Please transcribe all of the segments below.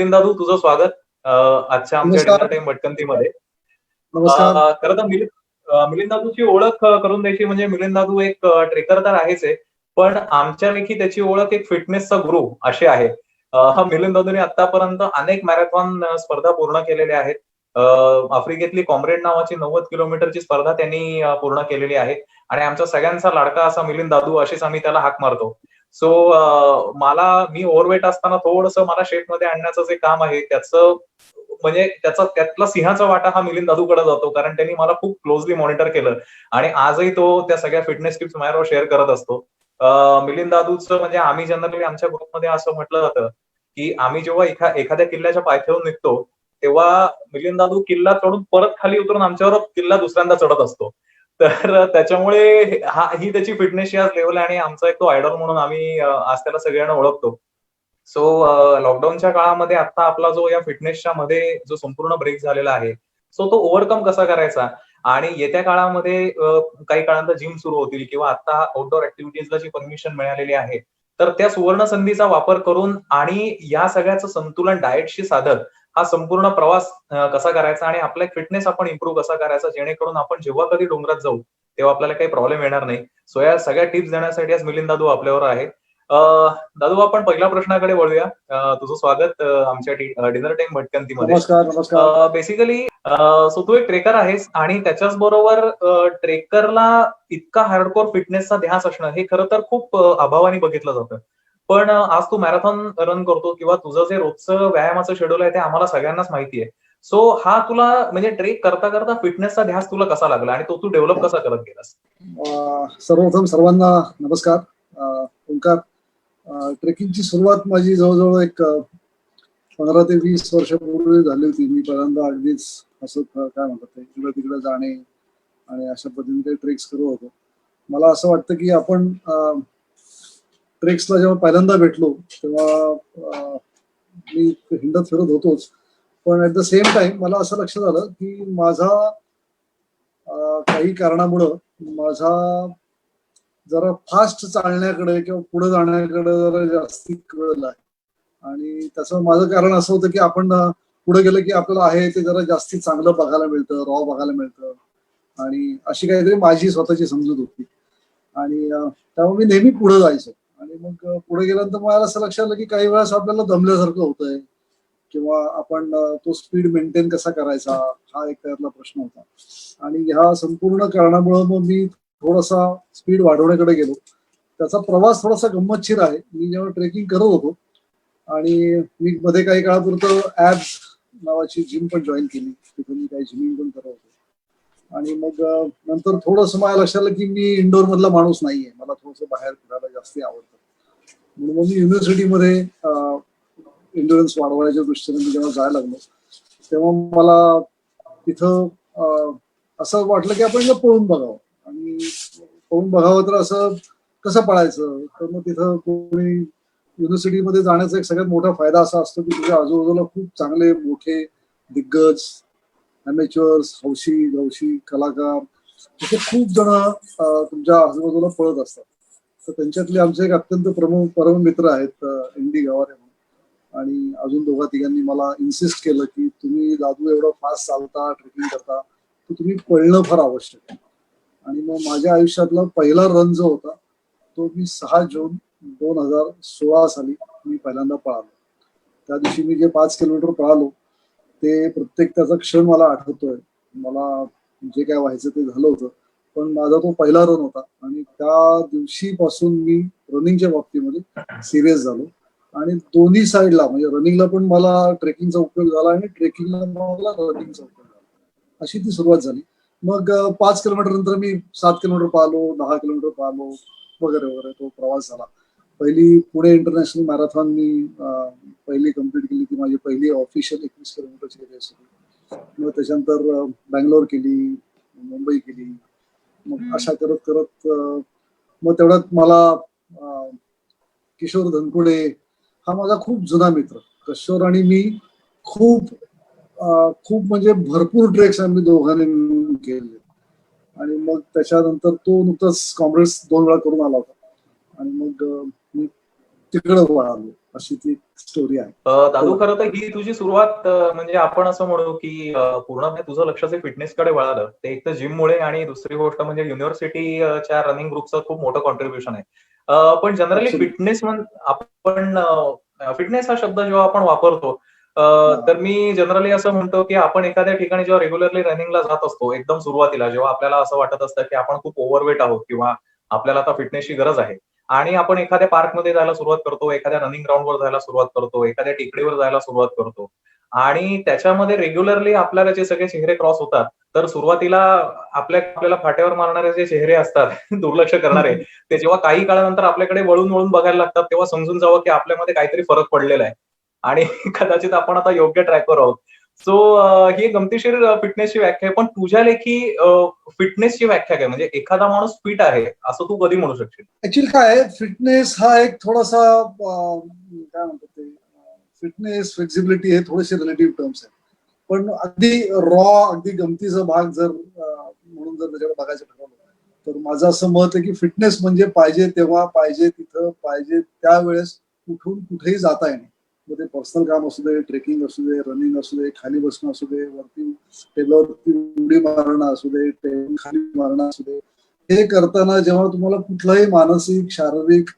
मिलिंद दादू, तुझं स्वागत आजच्या आमच्या डिनर नमस्कार. टाइम भटकंतीमध्ये. नमस्कार. खरं तर मिलिंद दादूची ओळख करून द्यायची म्हणजे मिलिंद दादू एक ट्रेकर तर आहेच आहे, पण आमच्यापैकी त्याची ओळख एक फिटनेसचा गुरु अशी आहे. हा मिलिंद दादूने आतापर्यंत अनेक मॅरेथॉन स्पर्धा पूर्ण केलेल्या आहेत. अ, आफ्रिकेतली कॉम्रेड नावाची 90 किलोमीटरची स्पर्धा त्यांनी पूर्ण केलेली आहे आणि आमच्या सगळ्यांचा लाडका असा मिलिंद दादू अशीच आम्ही त्याला हाक मारतो. सो मी ओव्हरवेट असताना थोडंसं मला शेपमध्ये आणण्याचं जे काम आहे त्याचं म्हणजे त्यातला सिंहाचा वाटा हा मिलिंद दादूकडे जातो, कारण त्यांनी मला खूप क्लोजली मॉनिटर केलं आणि आजही तो त्या सगळ्या फिटनेस टिप्स माझ्याबरोबर शेअर करत असतो. मिलिंद दादूचं म्हणजे आम्ही जनरली आमच्या ग्रुपमध्ये असं म्हटलं जातं, की आम्ही जेव्हा एखाद्या किल्ल्याच्या पायथ्यावरून निघतो, तेव्हा मिलिंद दादू किल्ला चढून परत खाली उतरून आमच्यावर किल्ला दुसऱ्यांदा चढत असतो. तर त्याच्यामुळे ही त्याची फिटनेसची आज लेव्हल आहे आणि आमचा एक तो आयडॉल म्हणून आम्ही आज त्याला सगळ्यांना ओळखतो. सो लॉकडाऊनच्या काळामध्ये आता आपला जो या फिटनेसच्या मध्ये जो संपूर्ण ब्रेक झालेला आहे, सो तो ओव्हरकम कसा करायचा आणि येत्या काळामध्ये काही काळानंतर जिम सुरू होतील किंवा आता आउटडोअर ऍक्टिव्हिटीजला जी परमिशन मिळालेली आहे, तर त्या सुवर्ण संधीचा वापर करून आणि या सगळ्याचं संतुलन डाएटशी साधत हा संपूर्ण प्रवास कसा करायचा आणि आपला फिटनेस आपण इम्प्रूव्ह कसा करायचा, जेणेकरून आपण जेव्हा कधी डोंगरात जाऊ तेव्हा आपल्याला काही प्रॉब्लेम येणार नाही. सो या सगळ्या टिप्स देण्यासाठी आज मिलिंद दादू आपल्यावर आहे. दादू, आपण पहिल्या प्रश्नाकडे वळूया. तुझं स्वागत आमच्या डिनर टाइम भटकंतीमध्ये. नमस्कार. नमस्कार. बेसिकली सो तू एक ट्रेकर आहेस आणि त्याच्याच बरोबर ट्रेकरला इतका हार्डकोर फिटनेसचा ध्यास असणं हे खरं तर खूप अभावाने बघितलं जातं. पण आज तू मॅरेथॉन रन करतो किंवा तुझं जे रोजचं व्यायामाचं शेड्यूल आहे ते आम्हाला सगळ्यांनाच माहिती आहे. सो हा तुला म्हणजे ट्रेक करता करता फिटनेसचा ध्यास तुला कसा लागला आणि तो तू डेव्हलप कसा करत गेलास? सर्वप्रथम सर्वांना नमस्कार. ओंकार, ट्रेकिंगची सुरुवात माझी जवळजवळ एक 15 ते 20 वर्षापूर्वी झाली होती. मी पहिल्यांदा अगदीच असं काय म्हणतात ते इकडे तिकडे जाणे आणि अशा पद्धतीने काही ट्रेक्स करत होतो. मला असं वाटतं की आपण ट्रेक्सला जेव्हा पहिल्यांदा भेटलो तेव्हा मी हिंडत फिरत होतोच, पण ऍट द सेम टाइम मला असं लक्षात आलं की माझा काही कारणामुळं माझा जरा फास्ट चालण्याकडे किंवा पुढे जाण्याकडे जरा जास्ती कल आहे. आणि त्याचं माझं कारण असं होतं की आपण पुढे गेलं की आपल्याला आहे ते जरा जास्ती चांगलं बघायला मिळतं, रॉ बघायला मिळतं आणि अशी काहीतरी माझी स्वतःची समजूत होती. आणि त्यामुळे मी नेहमी पुढे जायचो आणि मग पुढे गेल्यानंतर मला असं लक्षात आलं की काही वेळेस आपल्याला दमल्यासारखं होतंय किंवा आपण तो स्पीड मेंटेन कसा करायचा हा एक त्यातला प्रश्न होता. आणि ह्या संपूर्ण कारणामुळे मग मी थोडासा स्पीड वाढवण्याकडे गेलो. त्याचा प्रवास थोडासा गंमतशीर आहे. मी जेव्हा ट्रेकिंग करत होतो आणि मी मध्ये काही काळापुरतं ऍब्स नावाची जिम पण जॉईन केली, तिथे मी काही जिमिंग पण करत होतो. आणि मग नंतर थोडंसं मला लक्षात आलं की मी इंडोर मधला माणूस नाहीये, मला थोडंसं बाहेर फिरायला जास्ती आवडतं. म्हणून मग मी युनिव्हर्सिटीमध्ये इंडोरन्स वाढवायच्या दृष्टीने मी जेव्हा जायला लागलो तेव्हा मला तिथं असं वाटलं की आपण पळून बघावं. आणि पळून बघावं तर असं कसं पळायचं, तर मग तिथं कोणी युनिव्हर्सिटीमध्ये जाण्याचा एक सगळ्यात मोठा फायदा असा असतो की तुझ्या आजूबाजूला खूप चांगले मोठे दिग्गज, अमेच्युअर्स, हौशी गवशी कलाकार तिथे खूप जण तुमच्या आजूबाजूला पळत असतात. तर त्यांच्यातले आमचे एक अत्यंत परम मित्र आहेत एनडी गवारे म्हणून. आणि अजून दोघा तिघांनी मला इन्सिस्ट केलं की तुम्ही दादू एवढं फास्ट चालता, ट्रेकिंग करता, तर तुम्ही पळणं फार आवश्यक आहे. आणि मग माझ्या आयुष्यातला पहिला रन जो होता तो मी 6 जून 2016 साली मी पहिल्यांदा पळालो. त्या दिवशी मी जे 5 किलोमीटर पळालो ते प्रत्येक त्याचा क्षण मला आठवतोय. मला जे काय व्हायचं ते झालं होतं, पण माझा तो पहिला रन होता आणि त्या दिवशीपासून मी रनिंगच्या बाबतीमध्ये सिरियस झालो. आणि दोन्ही साईडला म्हणजे रनिंगला पण मला ट्रेकिंगचा उपयोग झाला आणि ट्रेकिंगला मला रनिंगचा उपयोग झाला. अशी ती सुरुवात झाली. मग 5 किलोमीटर नंतर मी 7 किलोमीटर पाहिलो, 10 किलोमीटर पाहिलो वगैरे वगैरे तो प्रवास झाला. पहिली पुणे इंटरनॅशनल मॅरेथॉन मी पहिली कम्प्लीट केली, ती माझी पहिली ऑफिशियल 21 किलोमीटरची रेस होती. मग त्याच्यानंतर बँगलोर केली, मुंबई केली. मग अशा करत करत मग तेवढ्यात मला किशोर धनकुडे हा माझा खूप जुना मित्र. किशोर आणि मी खूप खूप म्हणजे भरपूर ट्रेक्स आम्ही दोघांनी मिळून केले. आणि मग त्याच्यानंतर तो नुकताच काँग्रेस 2 वेळा करून आला होता आणि मग मी तिकडं वळालो. अशी ती स्टोरी आहे. दादू, खरं तर ही तुझी सुरुवात म्हणजे आपण असं म्हणू की पूर्णपणे तुझं लक्ष जे फिटनेसकडे वळालं ते एक तर जिममुळे आणि दुसरी गोष्ट म्हणजे युनिव्हर्सिटीच्या रनिंग ग्रुपचं खूप मोठं कॉन्ट्रीब्युशन आहे. पण जनरली Absolutely. फिटनेस आपण फिटनेस हा शब्द जेव्हा आपण वापरतो तर मी जनरली असं म्हणतो की आपण एखाद्या ठिकाणी जेव्हा रेग्युलरली रनिंगला जात असतो एकदम सुरुवातीला जेव्हा आपल्याला असं वाटत असतं की आपण खूप ओव्हरवेट आहोत किंवा आपल्याला आता फिटनेसची गरज आहे आणि आपण एखाद्या पार्कमध्ये जायला सुरुवात करतो, एखाद्या रनिंग ग्राउंडवर जायला सुरुवात करतो, एखाद्या टेकडीवर जायला सुरुवात करतो आणि त्याच्यामध्ये रेग्युलरली आपल्याला जे सगळे चेहरे क्रॉस होतात, तर सुरुवातीला आपल्याला फाट्यावर मारणारे जे चेहरे असतात, दुर्लक्ष करणारे, ते जेव्हा काही काळानंतर आपल्याकडे वळून वळून बघायला लागतात, तेव्हा समजून जावं की आपल्यामध्ये काहीतरी फरक पडलेला आहे आणि कदाचित आपण आता योग्य ट्रॅकवर आहोत. सो ही एक गमतीशीर फिटनेसची व्याख्या आहे. पण तुझ्या लेखी फिटनेसची व्याख्या काय? म्हणजे एखादा माणूस फिट आहे असं तू कधी म्हणू शकशील? ऍक्च्युअली काय आहे, फिटनेस हा एक थोडासा काय म्हणतात ते, फिटनेस फ्लेक्झिबिलिटी हे थोडेसे रिलेटिव्ह टर्म्स आहेत. पण अगदी रॉ अगदी गमतीचा भाग जर म्हणून जर त्याच्याकडे बघायचं ठरवलं तर माझं असं मत आहे की फिटनेस म्हणजे पाहिजे तेव्हा, पाहिजे तिथं, पाहिजे त्यावेळेस कुठून कुठेही जाता येणे. मग ते पर्सनल काम असू दे, ट्रेकिंग असू दे, रनिंग असू दे, खाली बसणं असू दे, वरती टेबलवरती उडी मारणं असू दे, टेबल खाली मारणं असू दे. हे करताना जेव्हा तुम्हाला कुठलाही मानसिक शारीरिक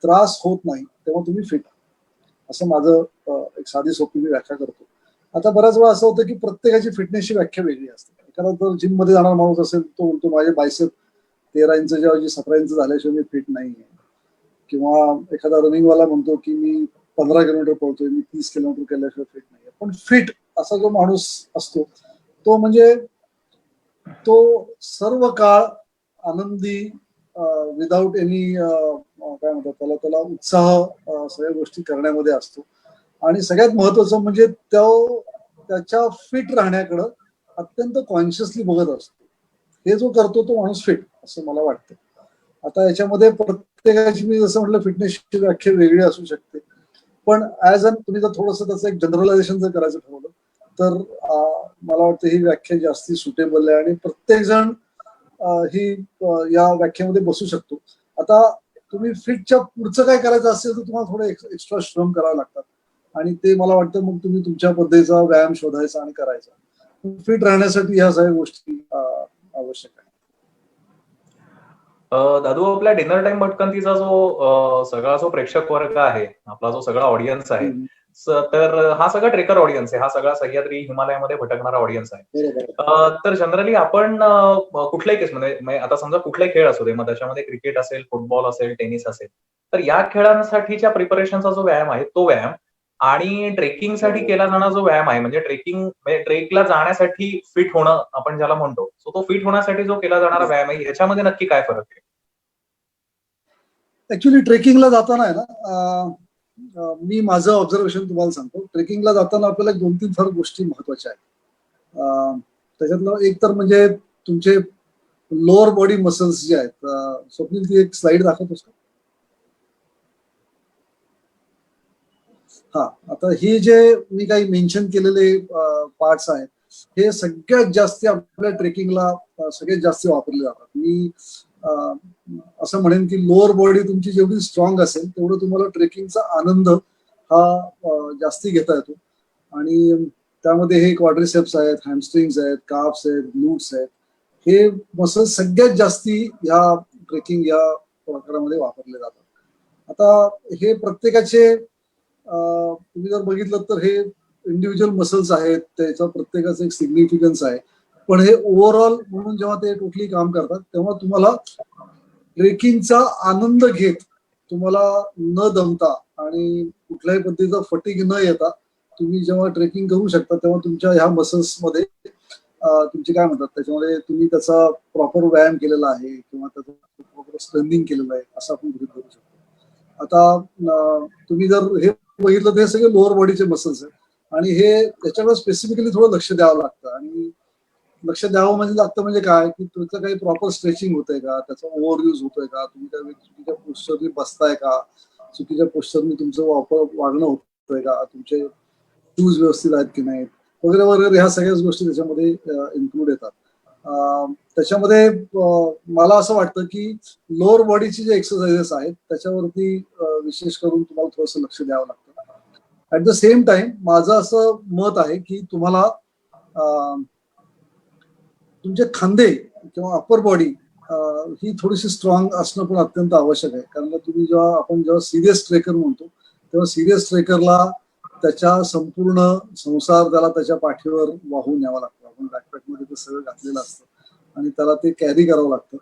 त्रास होत नाही तेव्हा तुम्ही फिट, असं माझं एक साधी सोपी मी व्याख्या करतो. आता बऱ्याच वेळा असं होतं की प्रत्येकाची फिटनेसची व्याख्या वेगळी असते. एखादा जर जिम मध्ये जाणारा माणूस असेल तो म्हणतो माझे बायसेप 13 इंच ऐवजी 17 इंच झाल्याशिवाय मी फिट नाही आहे. किंवा एखादा रनिंगवाला म्हणतो की मी 15 किलोमीटर पळतोय, मी 30 किलोमीटर केल्याशिवाय फिट नाही. पण फिट असा जो माणूस असतो तो म्हणजे तो सर्व काळ आनंदी, विदाऊट एनी काय म्हणतात त्याला त्याला उत्साह सगळ्या गोष्टी करण्यामध्ये असतो. आणि सगळ्यात महत्वाचं म्हणजे तो त्याच्या फिट राहण्याकडं अत्यंत कॉन्शियसली बघत असतो. हे जो करतो तो माणूस फिट असं मला वाटतं. आता याच्यामध्ये प्रत्येकाची मी जसं म्हटलं फिटनेसची व्याख्या वेगळी असू शकते. पण ऍज अन तुम्ही जर थोडंसं त्याचं एक जनरलायझेशन जर करायचं ठरवलं तर मला वाटतं ही व्याख्या जास्ती सुटेबल आहे आणि प्रत्येक जण ही या व्याख्येमध्ये बसू शकतो. आता तुम्ही फिटच्या पुढचं काय करायचं असेल तर तुम्हाला थोडे एक्स्ट्रा श्रम करावे लागतात आणि ते मला वाटतं मग तुम्ही तुमच्या पद्धतीचा व्यायाम शोधायचा आणि करायचा. फिट राहण्यासाठी ह्या सगळ्या गोष्टी आवश्यक आहे. दादू, आपल्या डिनर टाइम भटकंतीचा जो सगळा जो प्रेक्षक वर्ग आहे, आपला जो सगळा ऑडियन्स आहे, हम्म. तर हा सगळा ट्रेकर ऑडियन्स आहे, हा सगळा सह्याद्री हिमालयामध्ये भटकणारा ऑडियन्स आहे. बरोबर. तर जनरली आपण कुठल्याही केसमध्ये म्हणजे आता समजा कुठलाही खेळ असू दे, मग त्याच्यामध्ये क्रिकेट असेल, फुटबॉल असेल, टेनिस असेल, तर या खेळांसाठीच्या प्रिपरेशनचा जो व्यायाम आहे तो व्यायाम आणि ट्रेकिंगसाठी केला जाणारा जो व्यायाम आहे म्हणजे ट्रेकला जाण्यासाठी फिट होणं आपण ज्याला म्हणतो, सो तो फिट होण्यासाठी जो केला जाणारा व्यायाम आहे याच्यामध्ये नक्की काय फरक आहे? ऍक्च्युली ट्रेकिंगला जाताना आहे ना, मी माझं ऑब्झर्वेशन तुम्हाला सांगतो. ट्रेकिंगला जाताना आपल्याला 2-3 फार गोष्टी महत्वाच्या आहेत. त्याच्यातलं एक तर म्हणजे तुमचे लोअर बॉडी मसल्स जे आहेत. स्वप्नील ती एक स्लाइड दाखवतोस का? हा, आता हे जे मी काही मेन्शन केलेले पार्ट्स आहेत हे सगळ्यात जास्त आपल्या ट्रेकिंगला सगळ्यात जास्त वापरले जातात. मी असं म्हणेन की लोअर बॉडी तुमची जेवढी स्ट्रॉंग असेल तेवढं तुम्हाला ट्रेकिंगचा आनंद हा जास्ती घेता येतो. आणि त्यामध्ये हे क्वाड्रिसेप्स आहेत, हॅमस्ट्रिंग्स आहेत, काफ्स आहेत, ग्लूट्स आहेत. हे मसल सगळ्यात जास्ती ह्या ट्रेकिंग या प्रकारामध्ये वापरले जातात. आता हे प्रत्येकाचे तुम्ही जर बघितलं तर हे इंडिव्हिज्युअल मसल्स आहेत, त्याचा प्रत्येकाचं एक सिग्निफिकन्स आहे. पण हे ओव्हरऑल म्हणून जेव्हा ते टोटली काम करतात तेव्हा तुम्हाला ट्रेकिंगचा आनंद घेत तुम्हाला न दमता आणि कुठल्याही पद्धतीचा फटीग न येता तुम्ही जेव्हा ट्रेकिंग करू शकता तेव्हा तुमच्या ह्या मसल्समध्ये तुमचे काय म्हणतात त्याच्यामध्ये तुम्ही त्याचा प्रॉपर व्यायाम केलेला आहे किंवा त्याचं प्रॉपर स्ट्रेंथिंग केलेलं आहे असं आपण गृहीत धरू शकतो. आता तुम्ही जर हे बघितलं तर हे सगळे लोअर बॉडीचे मसल्स आहेत आणि हे त्याच्याकडे स्पेसिफिकली थोडं लक्ष द्यावं लागतं. आणि लक्ष द्यावं म्हणजे लागतं म्हणजे काय की तुमचं काही प्रॉपर स्ट्रेचिंग होतंय का, त्याचा ओव्हर यूज होतोय का, तुम्ही त्या चुकीच्या पोस्चरनी बसताय का, चुकीच्या पोस्चरनी तुमचं वागणं होतंय का, तुमचे शूज व्यवस्थित आहेत की नाहीत वगैरे वगैरे ह्या सगळ्याच गोष्टी त्याच्यामध्ये इन्क्लूड येतात. त्याच्यामध्ये मला असं वाटतं की लोअर बॉडीची जे एक्सरसाइजेस आहेत त्याच्यावरती विशेष करून तुम्हाला थोडंसं लक्ष द्यावं लागतं. ऍट द सेम टाइम माझं असं मत आहे की तुम्हाला तुमचे खांदे किंवा अप्पर बॉडी ही थोडीशी स्ट्रॉंग असणं पण अत्यंत आवश्यक आहे. कारण तुम्ही जेव्हा सिरियस ट्रेकर म्हणतो तेव्हा सिरियस ट्रेकरला त्याच्या संपूर्ण संसार त्याला त्याच्या पाठीवर वाहून न्यावा लागतो. आपण बॅकपॅकमध्ये ते सगळं घातलेलं असतं आणि त्याला ते कॅरी करावं लागतं.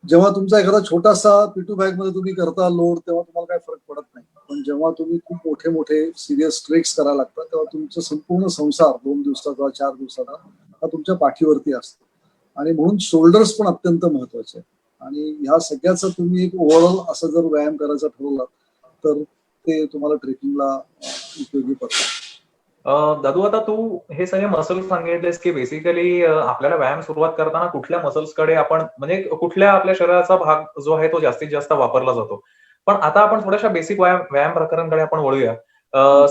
जेव्हा तुमचा एखादा छोटासा पिटू बॅग मध्ये तुम्ही करता लोड तेव्हा तुम्हाला काही फरक पडत नाही. पण जेव्हा तुम्ही खूप मोठे मोठे सिरियस ट्रेक्स करायला लागतात तेव्हा तुमचा संपूर्ण संसार 2 दिवसाचा 4 दिवसाचा हा तुमच्या पाठीवरती असतो. आणि म्हणून शोल्डर्स पण अत्यंत महत्वाचे आहे. आणि ह्या सगळ्याचा तुम्ही एक ओव्हरऑल असं जर व्यायाम करायचा ठरवला तर ते तुम्हाला ट्रेकिंगला उपयोगी पडतात. दादू, आता तू हे सगळे मसल्स सांगितलेस की बेसिकली आपल्याला व्यायाम सुरुवात करताना कुठल्या मसल्सकडे आपण म्हणजे कुठल्या आपल्या शरीराचा भाग जो आहे तो जास्तीत जास्त वापरला जातो. पण आता आपण थोड्याशा बेसिक व्यायाम प्रकारांकडे आपण वळूया.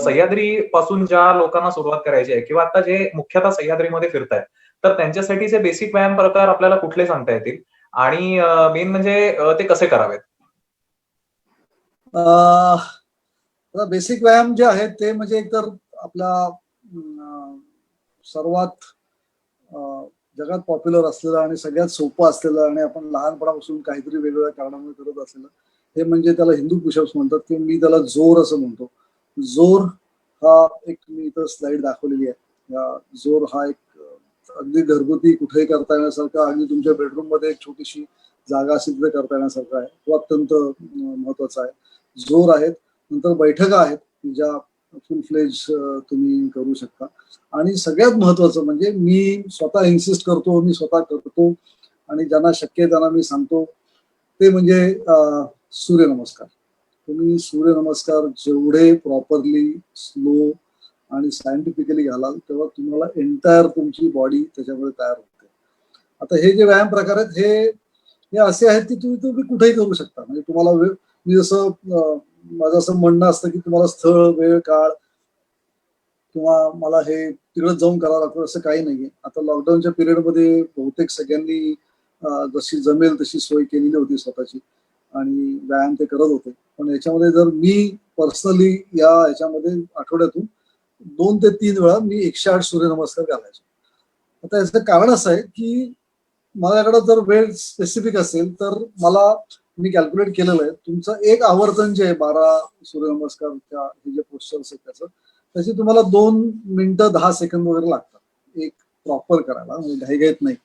सह्याद्री पासून ज्या लोकांना सुरुवात करायची आहे किंवा आता जे मुख्यतः सह्याद्रीमध्ये फिरतायत तर त्यांच्यासाठीचे बेसिक व्यायाम प्रकार आपल्याला कुठले सांगता येतील आणि मेन म्हणजे ते कसे करावेत? बेसिक व्यायाम जे आहेत ते म्हणजे एकतर आपला सर्वात जगात पॉप्युलर असलेलं आणि सगळ्यात सोपं असलेलं आणि आपण लहानपणापासून काहीतरी वेगवेगळ्या कारणामुळे करत असलेलं हे म्हणजे त्याला हिंदू पुशअप्स म्हणतात किंवा मी त्याला जोर असं म्हणतो. जोर हा एक मी इथं स्लाइड दाखवलेली आहे. जोर हा एक अगदी घरगुती कुठेही करता येण्यासारखा, अगदी तुमच्या बेडरूम मध्ये एक छोटीशी जागा असेल तिथे करता येण्यासारखा आहे. तो अत्यंत महत्वाचा आहे. जोर आहेत, नंतर बैठका आहेत ज्या फुल फ्लेज तुम्ही करू शकता. आणि सगळ्यात महत्वाचं म्हणजे मी स्वतः इन्सिस्ट करतो, मी स्वतः करतो आणि ज्यांना शक्य आहे त्यांना मी सांगतो ते म्हणजे सूर्यनमस्कार. तुम्ही सूर्यनमस्कार जेवढे प्रॉपरली स्लो आणि सायंटिफिकली घालाल तेव्हा तुम्हाला एंटायर तुमची बॉडी त्याच्यामध्ये तयार होते. आता हे जे व्यायाम प्रकार आहेत हे असे आहेत की तुम्ही कुठेही करू शकता. म्हणजे तुम्हाला मी जसं माझं असं म्हणणं असतं की तुम्हाला स्थळ, वेळ, काळ किंवा मला हे तिकडे जाऊन करावं लागतं असं काही नाहीये. आता लॉकडाऊनच्या पिरियडमध्ये बहुतेक सगळ्यांनी जशी जमेल तशी सोय केलेली होती स्वतःची आणि व्यायाम ते करत होते. पण याच्यामध्ये जर मी पर्सनली याच्यामध्ये आठवड्यातून 2 ते 3 वेळा मी 108 सूर्यनमस्कार घालायचो. आता याचं कारण असं आहे की माझ्याकडे जर वेळ स्पेसिफिक असेल तर मी कॅल्क्युलेट केलेलं आहे तुमचं एक आवर्तन जे आहे 12 सूर्यनमस्कारच्या हे जे पोस्चर्स आहेत त्याची तुम्हाला 2 मिनिटं 10 सेकंद वगैरे लागतात एक प्रॉपर करायला, म्हणजे घाईघाईत नाही.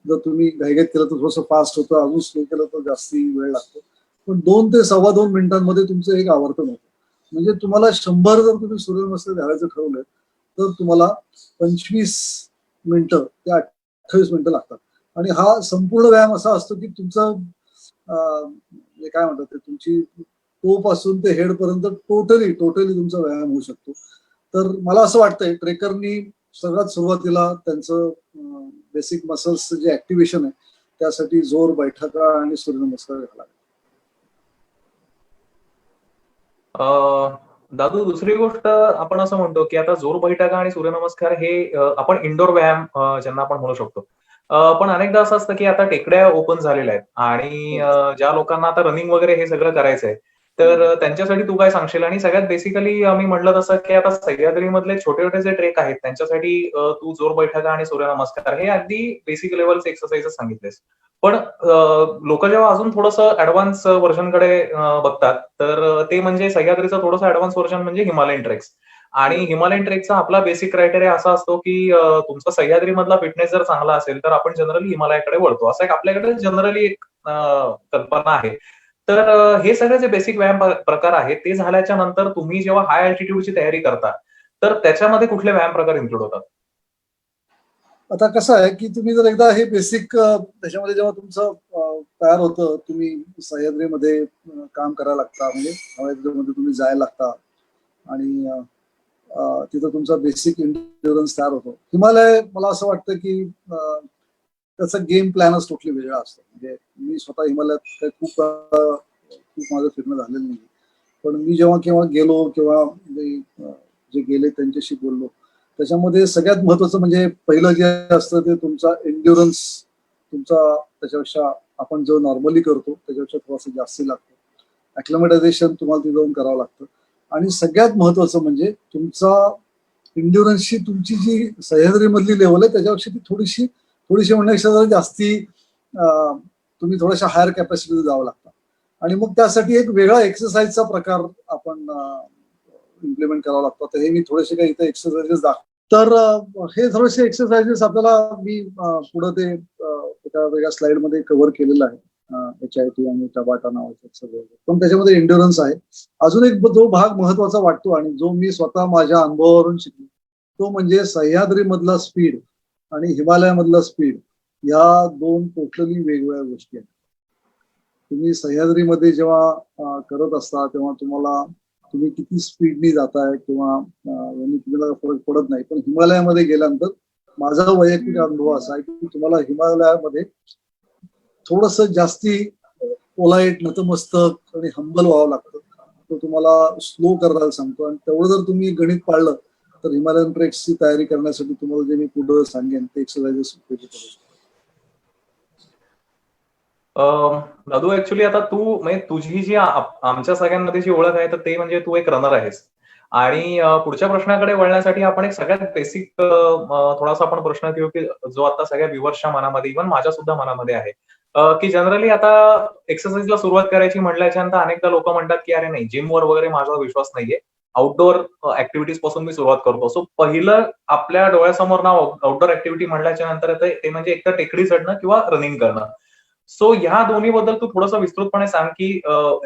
जर तुम्ही घाईघाईत केलं तर थोडंसं फास्ट होतं, अजून स्लो केलं तर जास्ती वेळ लागतो. पण 2 ते 2.25 मिनिटांमध्ये तुमचं एक आवर्तन होतं. म्हणजे तुम्हाला 100 जर तुम्ही सूर्यनमस्कार घालायचं ठरवलं तर तुम्हाला 25 मिनिटं ते 28 मिनिटं लागतात. आणि हा संपूर्ण व्यायाम असा असतो की तुमचं काय म्हणतात ते तुमची टो पासून ते हेड पर्यंत टोटली तुमचा व्यायाम होऊ शकतो. तर मला असं वाटतंय ट्रेकरनी सगळ्यात सुरुवातीला त्यांचं बेसिक मसल्स जे ऍक्टिव्हेशन आहे त्यासाठी जोर, बैठका आणि सूर्यनमस्कार घालावे. दादू, दुसरी गोष्ट आपण असं म्हणतो की आता जोर बैठका आणि सूर्यनमस्कार हे आपण इंडोर व्यायाम ज्यांना आपण म्हणू शकतो. पण अनेकदा असं असतं की आता टेकड्या ओपन झालेल्या आहेत आणि ज्या लोकांना आता रनिंग वगैरे हे सगळं करायचंय तर त्यांच्यासाठी तू काय सांगशील? आणि सगळ्यात बेसिकली मी म्हटलं तसं की आता सह्याद्रीमधले छोटे छोटे जे ट्रेक आहेत त्यांच्यासाठी तू जोर बैठका आणि सूर्यनमस्कार हे अगदी बेसिक लेवलचे एक्सरसाइजेस सांगितलेस. पण लोक जेव्हा अजून थोडंसं ऍडव्हान्स व्हर्जनकडे बघतात तर ते म्हणजे सह्याद्रीचं थोडंसं ऍडव्हान्स व्हर्जन म्हणजे हिमालयन ट्रेक्स. आणि हिमालयन ट्रेकचा आपला बेसिक क्रायटेरिया असा असतो की तुमचा सह्याद्री मधला फिटनेस जर चांगला असेल तर आपण जनरली हिमालयाकडे वळतो, असं एक आपल्याकडे जनरली एक कल्पना आहे. तर हे सगळे जे बेसिक व्यायाम प्रकार आहेत ते झाल्याच्या नंतर तुम्ही जेव्हा हाय अल्टिट्यूडची तयारी करता तर त्याच्यामध्ये कुठले व्यायाम प्रकार इन्क्लूड होतात? आता कसं आहे की तुम्ही जर एकदा हे बेसिक त्याच्यामध्ये जेव्हा तुमचं तयार होतं, तुम्ही सह्याद्रीमध्ये काम करायला लागता, म्हणजे सह्याद्रीमध्ये तुम्ही जायला लागता आणि तिथं तुमचा बेसिक इंड्युरन्स तयार होतो. हिमालय मला असं वाटतं की त्याचा गेम प्लॅनच टोटली वेगळा असतो. म्हणजे मी स्वतः हिमालयात काही खूप माझं फिरणं झालेलं नाही. पण मी जेव्हा केव्हा गेलो किंवा जे गेले त्यांच्याशी बोललो त्याच्यामध्ये सगळ्यात महत्वाचं म्हणजे पहिलं जे असतं ते तुमचा एन्ड्युरन्स तुमचा त्याच्यापेक्षा आपण जो नॉर्मली करतो त्याच्यापेक्षा थोडासा जास्ती लागतो. ॲक्लिमटायझेशन तुम्हाला तिथे जाऊन करावं लागतं. आणि सगळ्यात महत्वाचं म्हणजे तुमचा इंड्युरन्सची तुमची जी सह्याद्रीमधली लेवल आहे त्याच्यापेक्षा ती थोडीशी म्हणण्यापेक्षा जरा जास्ती तुम्ही थोड्याशा हायर कॅपॅसिटीला जावं लागतं. आणि मग त्यासाठी एक वेगळा एक्सरसाइजचा प्रकार आपण इम्प्लिमेंट करावा लागतो. तर हे मी थोडेसे काही इथे एक्सरसाइजेस दाखव. तर हे थोडेसे एक्सरसाइजेस आपल्याला मी पुढे ते एका वेगळ्या स्लाइडमध्ये कव्हर केलेलं आहे. HIIT आणि टबाटा नावाचं सगळं, पण त्याच्यामध्ये एंड्युरन्स आहे. अजून एक जो भाग महत्वाचा वाटतो आणि जो मी स्वतः माझ्या अनुभवावरून शिकलो तो म्हणजे सह्याद्री मधला स्पीड आणि हिमालयामधला स्पीड या दोन टोटली वेगवेगळ्या गोष्टी आहेत. तुम्ही सह्याद्रीमध्ये जेव्हा करत असता तेव्हा तुम्ही किती स्पीडनी जाताय किंवा यांनी तुम्हाला फरक पडत नाही. पण हिमालयामध्ये गेल्यानंतर माझा वैयक्तिक अनुभव असा आहे की तुम्हाला हिमालयामध्ये थोडस जास्ती पोलाइट नतमस्तक आणि हंबल व्हावं लागतं. तो तुम्हाला स्लो करायला सांगतो आणि तेवढं जर तुम्ही गणित पाळलं तर हिमालयन ट्रेक्सची तयारी करण्यासाठी तुम्हाला जे मी पुढे सांगेन ते एक्सरसाइजेस उपयोगी पडू शकतात. दादू, ऍक्च्युली आता तू म्हणजे तुझी जी आमच्या सगळ्यांमध्ये जी ओळख आहे तर ते म्हणजे तू एक रनर आहेस. आणि पुढच्या प्रश्नाकडे वळण्यासाठी आपण एक सगळ्यात बेसिक थोडासा आपण प्रश्न घेऊ की जो आता सगळ्या व्ह्युअर्सच्या मनामध्ये इव्हन माझ्या सुद्धा मनामध्ये आहे, की जनरली आता एक्सरसाइजला सुरुवात करायची म्हटल्याच्या नंतर अनेकदा लोक म्हणतात की अरे नाही, जिमवर वगैरे माझा विश्वास नाहीये, आउटडोअर ऍक्टिव्हिटीज पासून मी सुरुवात करतो. सो पहिलं आपल्या डोळ्यासमोर नाव आउटडोअर ऍक्टिव्हिटी म्हटल्याच्या नंतर ते म्हणजे एकतर टेकडी चढणं किंवा रनिंग करणं. सो ह्या दोन्ही बद्दल तू थोडंसं विस्तृतपणे सांग की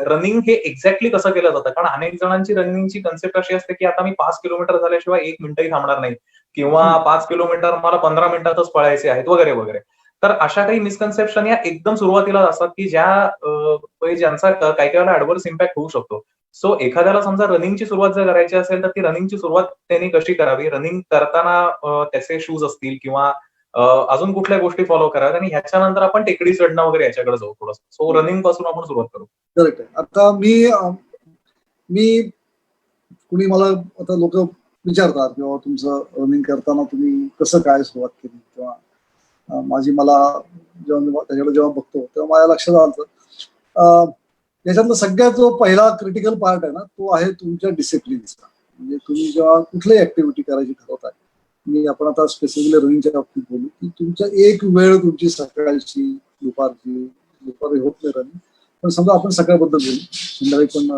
रनिंग हे एक्झॅक्टली कसं केलं जातं. कारण अनेक जणांची रनिंगची कन्सेप्ट अशी असते की आता मी 5 किलोमीटर झाल्याशिवाय 1 मिनिटही थांबणार नाही किंवा 5 किलोमीटर मला 15 मिनिटातच पळायचे आहेत वगैरे वगैरे. तर अशा काही मिसकन्सेप्शन या एकदम सुरुवातीला असतात की ज्यांचा काही काही वेळा ऍडव्हर्स इम्पॅक्ट होऊ शकतो. सो एखाद्याला समजा रनिंगची सुरुवात जर करायची असेल तर ती रनिंगची सुरुवात त्यांनी कशी करावी, रनिंग करताना त्याचे शूज असतील किंवा अजून कुठल्या गोष्टी फॉलो कराव्यात आणि ह्याच्यानंतर आपण टेकडी चढणं वगैरे याच्याकडे जाऊ थोडंसं. सो रनिंग पासून आपण सुरुवात करू. करेक्ट आहे. आता मी कुणी मला आता लोक विचारतात किंवा तुमचं रनिंग करताना तुम्ही कसं काय सुरुवात केली किंवा मला जेव्हा बघतो तेव्हा माझ्या लक्षात आलं याच्यातला सगळ्यात जो पहिला क्रिटिकल पार्ट आहे ना तो आहे तुमच्या डिसिप्लिनचा. म्हणजे तुम्ही जेव्हा कुठलीही ऍक्टिव्हिटी करायची ठरवताय, आपण आता स्पेसिफिकली रनिंगच्या बाबतीत बोलू की तुमच्या एक वेळ तुमची सकाळची दुपारी होत नाही रनिंग, पण समजा आपण सकाळबद्दल बोलू, संध्याकाळी पण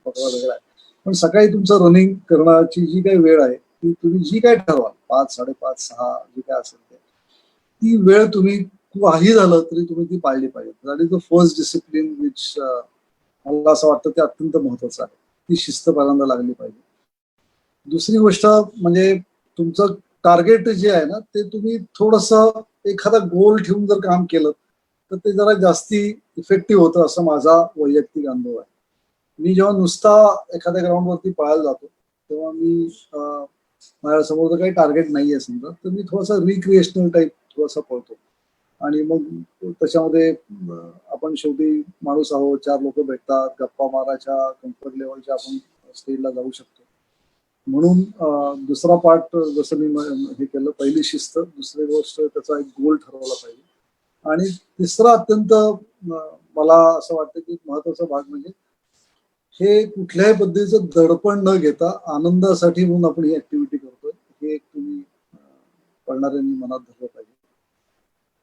वेगळा आहे. पण सकाळी तुमचं रनिंग करण्याची जी काही वेळ आहे ती तुम्ही जी काय ठरवाल 5, 5:30, 6 जी काय असेल ती वेळ तुम्ही काही झालं तरी तुम्ही ती पाळली पाहिजे. That is the first discipline which मला असं वाटतं ते अत्यंत महत्वाचं आहे. ती शिस्त पहिल्यांदा लागली पाहिजे. दुसरी गोष्ट म्हणजे तुमचं टार्गेट जे आहे ना ते तुम्ही थोडस एखादा गोल ठेवून जर काम केलं तर ते जरा जास्ती इफेक्टिव्ह होतं असं माझा वैयक्तिक अनुभव आहे. मी जेव्हा नुसता एखाद्या ग्राउंडवरती पळायला जातो तेव्हा मी माझ्यासमोर जर काही टार्गेट नाहीये समजा तर मी थोडासा रिक्रिएशनल टाईप थोडासा पळतो आणि मग त्याच्यामध्ये आपण शेवटी माणूस आहोत, 4 लोक भेटतात, गप्पा मारायच्या कम्फर्ट लेवलच्या आपण स्टेजला जाऊ शकतो. म्हणून दुसरा पार्ट जसं मी हे केलं, पहिली शिस्त, दुसरी गोष्ट त्याचा एक गोल ठरवला पाहिजे आणि तिसरा अत्यंत मला असं वाटतं की महत्वाचा भाग म्हणजे हे कुठल्याही पद्धतीचं दडपण न घेता आनंदासाठी म्हणून आपण ही ऍक्टिव्हिटी करतोय हे एक तुम्ही पळणाऱ्यांनी मनात धरलं पाहिजे.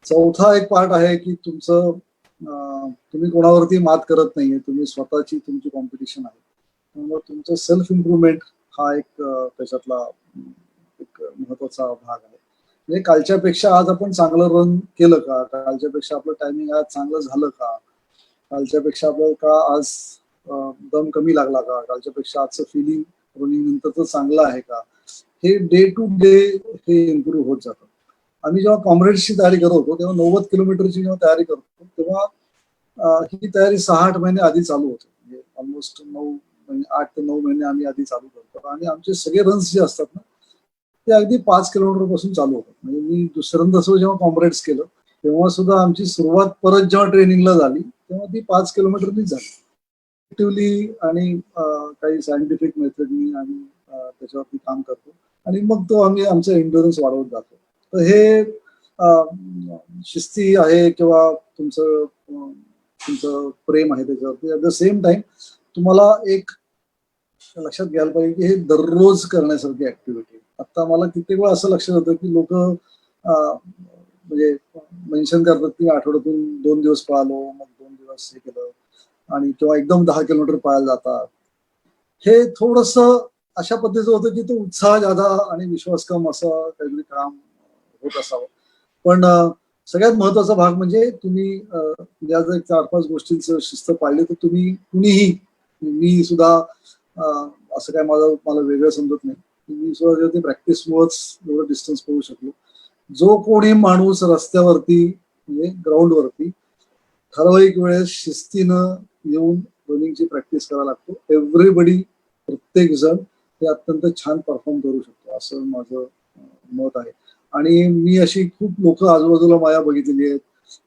चौथा एक पार्ट आहे की तुम्ही कोणावरती मात करत नाहीये, तुम्ही स्वतःची तुमची कॉम्पिटिशन आहे. त्यामुळे तुमचं सेल्फ इम्प्रुव्हमेंट हा एक त्याच्यातला एक महत्वाचा भाग आहे. म्हणजे कालच्यापेक्षा आज आपण चांगलं रन केलं का, कालच्यापेक्षा आपलं टायमिंग आज चांगलं झालं का, कालच्यापेक्षा आपल्याला का आज दम कमी लागला का, कालच्यापेक्षा आजचं फिलिंग रनिंग नंतरचं चांगलं आहे का, हे डे टू डे हे इम्प्रूव्ह होत जातं. आम्ही जेव्हा कॉम्रेड्सची तयारी करत होतो तेव्हा 90 किलोमीटरची जेव्हा तयारी करतो तेव्हा ही तयारी 6-8 महिने आधी चालू होते. म्हणजे ऑलमोस्ट 8 ते 9 महिने आम्ही आधी चालू करतो आणि आमचे सगळे रन्स जे असतात ना ते अगदी 5 किलोमीटर पासून चालू होतात. म्हणजे मी दुसऱ्यांदा जेव्हा कॉम्रेड्स केलं तेव्हा सुद्धा आमची सुरुवात परत जेव्हा ट्रेनिंगला झाली तेव्हा ती 5 किलोमीटरनीच झाली. ऍक्टिव्हली आणि काही सायंटिफिक मेथडनी आम्ही त्याच्यावरती काम करतो आणि मग तो आम्ही आमचा एंड्युरन्स वाढवत जातो. तर हे शिस्ती आहे किंवा तुमचं प्रेम आहे त्याच्यावरती, ऍट द सेम टाइम तुम्हाला एक लक्षात घ्यायला पाहिजे की हे दररोज करण्यासारखी ऍक्टिव्हिटी. आता मला कित्येक वेळा असं लक्षात येतं की लोक म्हणजे मेन्शन करतात की आठवड्यातून 2 दिवस पळालो, मग 2 दिवस हे केलं, आणि किंवा एकदम 10 किलोमीटर पळायला जातात. हे थोडस अशा पद्धतीचं होतं की तो उत्साह जादा आणि विश्वास कम असं काहीतरी काम होत असावं. पण सगळ्यात महत्वाचा भाग म्हणजे तुम्ही या जर 4-5 गोष्टींचं शिस्त पाळली तर तुम्ही कुणीही, मी सुद्धा असं काय मला वेगळं समजत नाही. मी सुद्धा ते प्रॅक्टिसमुळेच एवढं डिस्टन्स पळू शकलो. जो कोणी माणूस रस्त्यावरती म्हणजे ग्राउंडवरती ठराविक वेळेस शिस्तीनं येऊन रनिंगची प्रॅक्टिस करायला लागतो, एव्हरीबडी, प्रत्येक जण हे अत्यंत छान परफॉर्म करू शकतो असं माझं मत आहे. आणि मी अशी खूप लोक आजूबाजूला माझ्या बघितलेली आहेत,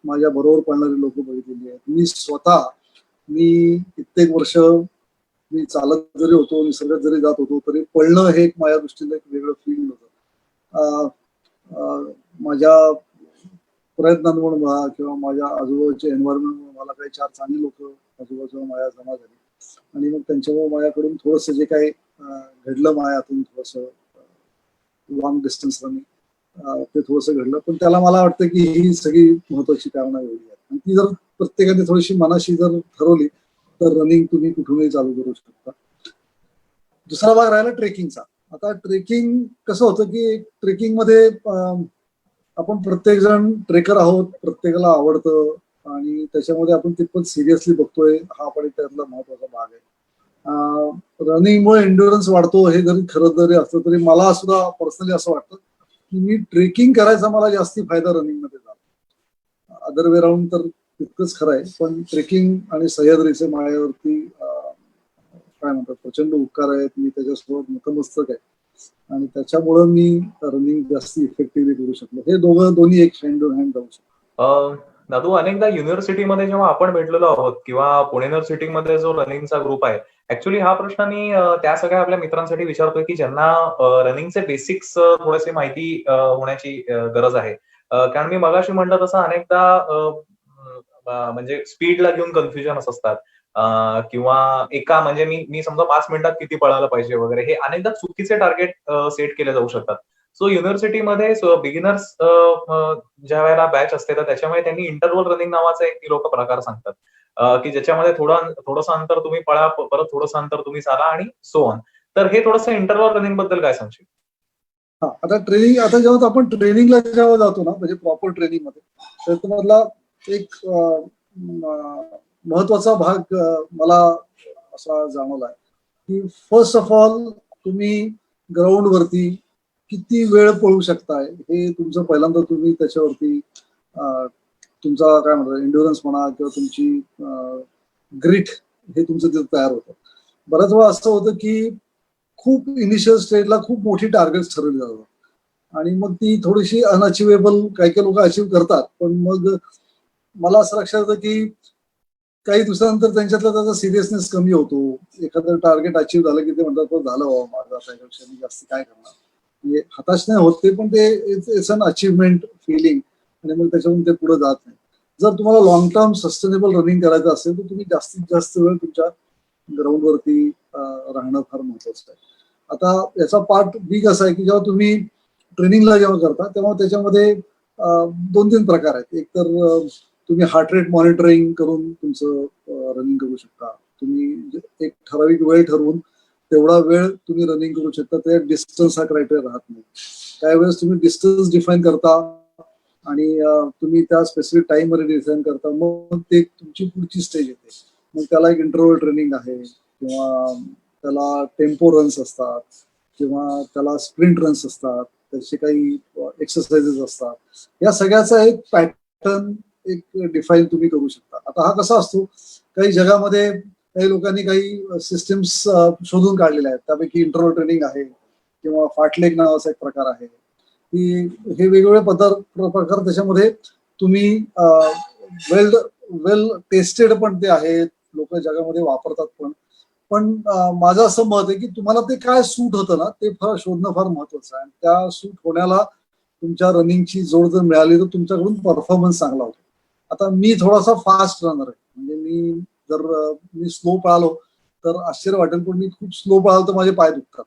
माझ्या बरोबर पळणारी लोक बघितलेली आहेत. मी कित्येक वर्ष मी चालत जरी होतो, निसर्गात जरी जात होतो, तरी पळणं हे एक माझ्या दृष्टीने एक वेगळं फील्ड होतं. माझ्या प्रयत्नांमुळे म्हणा किंवा माझ्या आजूबाजूच्या एन्व्हायरमेंटमुळे मला काही 4 चांगली लोक आजूबाजूला माझ्या जमा झाली, आणि मग त्यांच्यामुळे माझ्याकडून थोडंसं जे काही घडलं माझ्या हातून, थोडंसं लॉंग डिस्टन्स रनिंग ते थोडंसं घडलं. पण त्याला मला वाटतं की ही सगळी महत्वाची कारणं एवढी आहेत, आणि ती जर प्रत्येकाने थोडीशी मनाशी जर ठरवली तर रनिंग तुम्ही कुठूनही चालू करू शकता. दुसरा भाग राहिला ट्रेकिंगचा. आता ट्रेकिंग कसं होतं की ट्रेकिंग मध्ये आपण प्रत्येक जण ट्रेकर आहोत, प्रत्येकाला आवडतं, आणि त्याच्यामध्ये आपण तितपत सिरियसली बघतोय, हा पण त्यातला महत्वाचा भाग आहे. रनिंगमुळे एन्ड्युरन्स वाढतो हे जरी खरं जरी असलं तरी मला सुद्धा पर्सनली असं वाटतं की मी ट्रेकिंग करायचा मला जास्ती फायदा रनिंग मध्ये झाला. अदर वे राऊंड तर तितकंच खरं आहे, पण ट्रेकिंग आणि सह्याद्रीचे माळ्यावरती काय म्हणतात प्रचंड उपकार आहेत. मी त्याच्यासोबत नतमस्तक आहे, आणि त्याच्यामुळं मी रनिंग जास्त इफेक्टिव्हली करू शकलो. हे दोन्ही एक हँड टू हँड जाऊ शकतो. दादू, अनेकदा युनिव्हर्सिटीमध्ये जेव्हा आपण भेटलेलो आहोत किंवा पुणे युनिव्हर्सिटीमध्ये जो रनिंगचा ग्रुप आहे, ऍक्च्युली हा प्रश्न मी त्या सगळ्या आपल्या मित्रांसाठी विचारतोय की ज्यांना रनिंगचे बेसिक्स थोडेसे माहिती होण्याची गरज आहे. कारण मी मगाशी म्हटलं तसं अनेकदा म्हणजे स्पीडला घेऊन कन्फ्युजन असतात, किंवा एका म्हणजे मी समजा 5 मिनिटात किती पळायला पाहिजे वगैरे, हे अनेकदा चुकीचे टार्गेट सेट केले जाऊ शकतात. सो युनिव्हर्सिटीमध्ये बिगिनर्स ज्या वेळेला बॅच असते तर त्याच्यामध्ये त्यांनी इंटरव्हल रनिंग नावाचा एक लोक प्रकार सांगतात, की ज्याच्यामध्ये थोडंसं अंतर तुम्ही पळा, परत थोडंसं अंतर तुम्ही चाला, आणि सो ऑन. तर हे थोडंसं इंटरव्हल रनिंग बद्दल काय सांगशील? हा, आता जेव्हा आपण ट्रेनिंगला जेव्हा जातो ना, म्हणजे प्रॉपर ट्रेनिंग मध्ये, तर तुम्हाला एक महत्वाचा भाग मला असा जाणवला आहे की फर्स्ट ऑफ ऑल तुम्ही ग्राउंड वरती किती वेळ पळू शकताय हे तुमचं पहिल्यांदा तुम्ही त्याच्यावरती तुमचा काय म्हणतात एन्ड्युरन्स म्हणा किंवा तुमची ग्रिट हे तुमचं तिथं तयार होतं. बऱ्याच वेळा असं होतं की खूप इनिशियल स्टेजला खूप मोठी टार्गेट्स ठरवली जातात, आणि मग ती थोडीशी अनअचिवेबल काही काही लोक अचीव्ह करतात, पण मग मला असं लक्षात येतं की काही दिवसानंतर त्यांच्यातला त्याचा सिरियसनेस कमी होतो. एखादं टार्गेट अचीव्ह झालं की ते म्हणतात तो झालं बाबा माझं, त्याच्यापेक्षा मी जास्त काय करणार, म्हणजे हताश नाही होत ते, पण ते इट्स अन अचिव्हमेंट फिलिंग, आणि मग त्याच्यातून ते पुढे जात नाही. जर तुम्हाला लॉंग टर्म सस्टेनेबल रनिंग करायचं असेल तर तुम्ही जास्तीत जास्त वेळ तुमच्या ग्राउंडवरती राहणं फार महत्वाचं आहे. आता याचा पार्ट बी कसा आहे की जेव्हा तुम्ही ट्रेनिंगला जेव्हा करता तेव्हा त्याच्यामध्ये 2-3 प्रकार आहेत. एक तर तुम्ही हार्ट रेट मॉनिटरिंग करून तुमचं रनिंग करू शकता. तुम्ही एक ठराविक वेळ ठरवून तेवढा वेळ तुम्ही रनिंग करू शकता, त्या डिस्टन्स हा क्रायटेरिया राहत नाही. काही वेळेस तुम्ही डिस्टन्स डिफाईन करता आणि तुम्ही त्या स्पेसिफिक टाइम मध्ये डिझाईन करता, मग ते तुमची पुढची स्टेज येते. मग त्याला एक इंटरव्हल ट्रेनिंग आहे, किंवा त्याला टेम्पो रन्स असतात, किंवा त्याला स्प्रिंट रन्स असतात, त्याचे काही एक्सरसाइजेस असतात. या सगळ्याचा एक पॅटर्न एक डिफाईन तुम्ही करू शकता. आता हा कसा असतो, काही जगामध्ये काही लोकांनी काही सिस्टम्स शोधून काढलेल्या आहेत, त्यापैकी इंटरव्हल ट्रेनिंग आहे, किंवा फाटलेग नावाचा एक प्रकार आहे. की हे वेगवेगळे प्रकार त्याच्यामध्ये तुम्ही वेल टेस्टेड पण ते आहेत, लोक जगामध्ये वापरतात पण. पण माझं असं मत आहे की तुम्हाला ते काय सूट होतं ना ते शोधणं फार महत्वाचं आहे, आणि त्या सूट होण्याला तुमच्या रनिंगची जोड जर मिळाली तर तुमच्याकडून परफॉर्मन्स चांगला होतो. आता मी थोडासा फास्ट रनर आहे, म्हणजे मी स्लो पळालो तर आश्चर्य वाटेल, पण मी खूप स्लो पळालो तर माझे पाय दुखतात.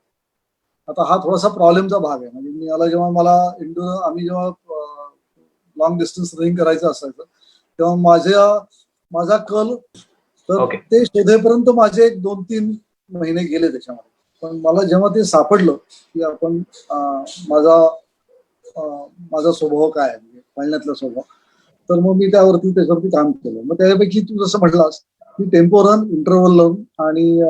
आता हा थोडासा प्रॉब्लेमचा भाग आहे. म्हणजे आम्ही जेव्हा लॉंग डिस्टन्स रनिंग करायचं असायचं तेव्हा माझा कल तर ओके. ते शोधेपर्यंत माझे 2-3 महिने गेले त्याच्यामध्ये. पण मला जेव्हा ते सापडलं की आपण माझा स्वभाव काय आहे, म्हणजे पळण्यातला स्वभाव, तर मग मी त्याच्यावरती काम केलं. मग त्यापैकी तू जसं म्हटलास की टेम्पो रन, इंटरव्हल रन आणि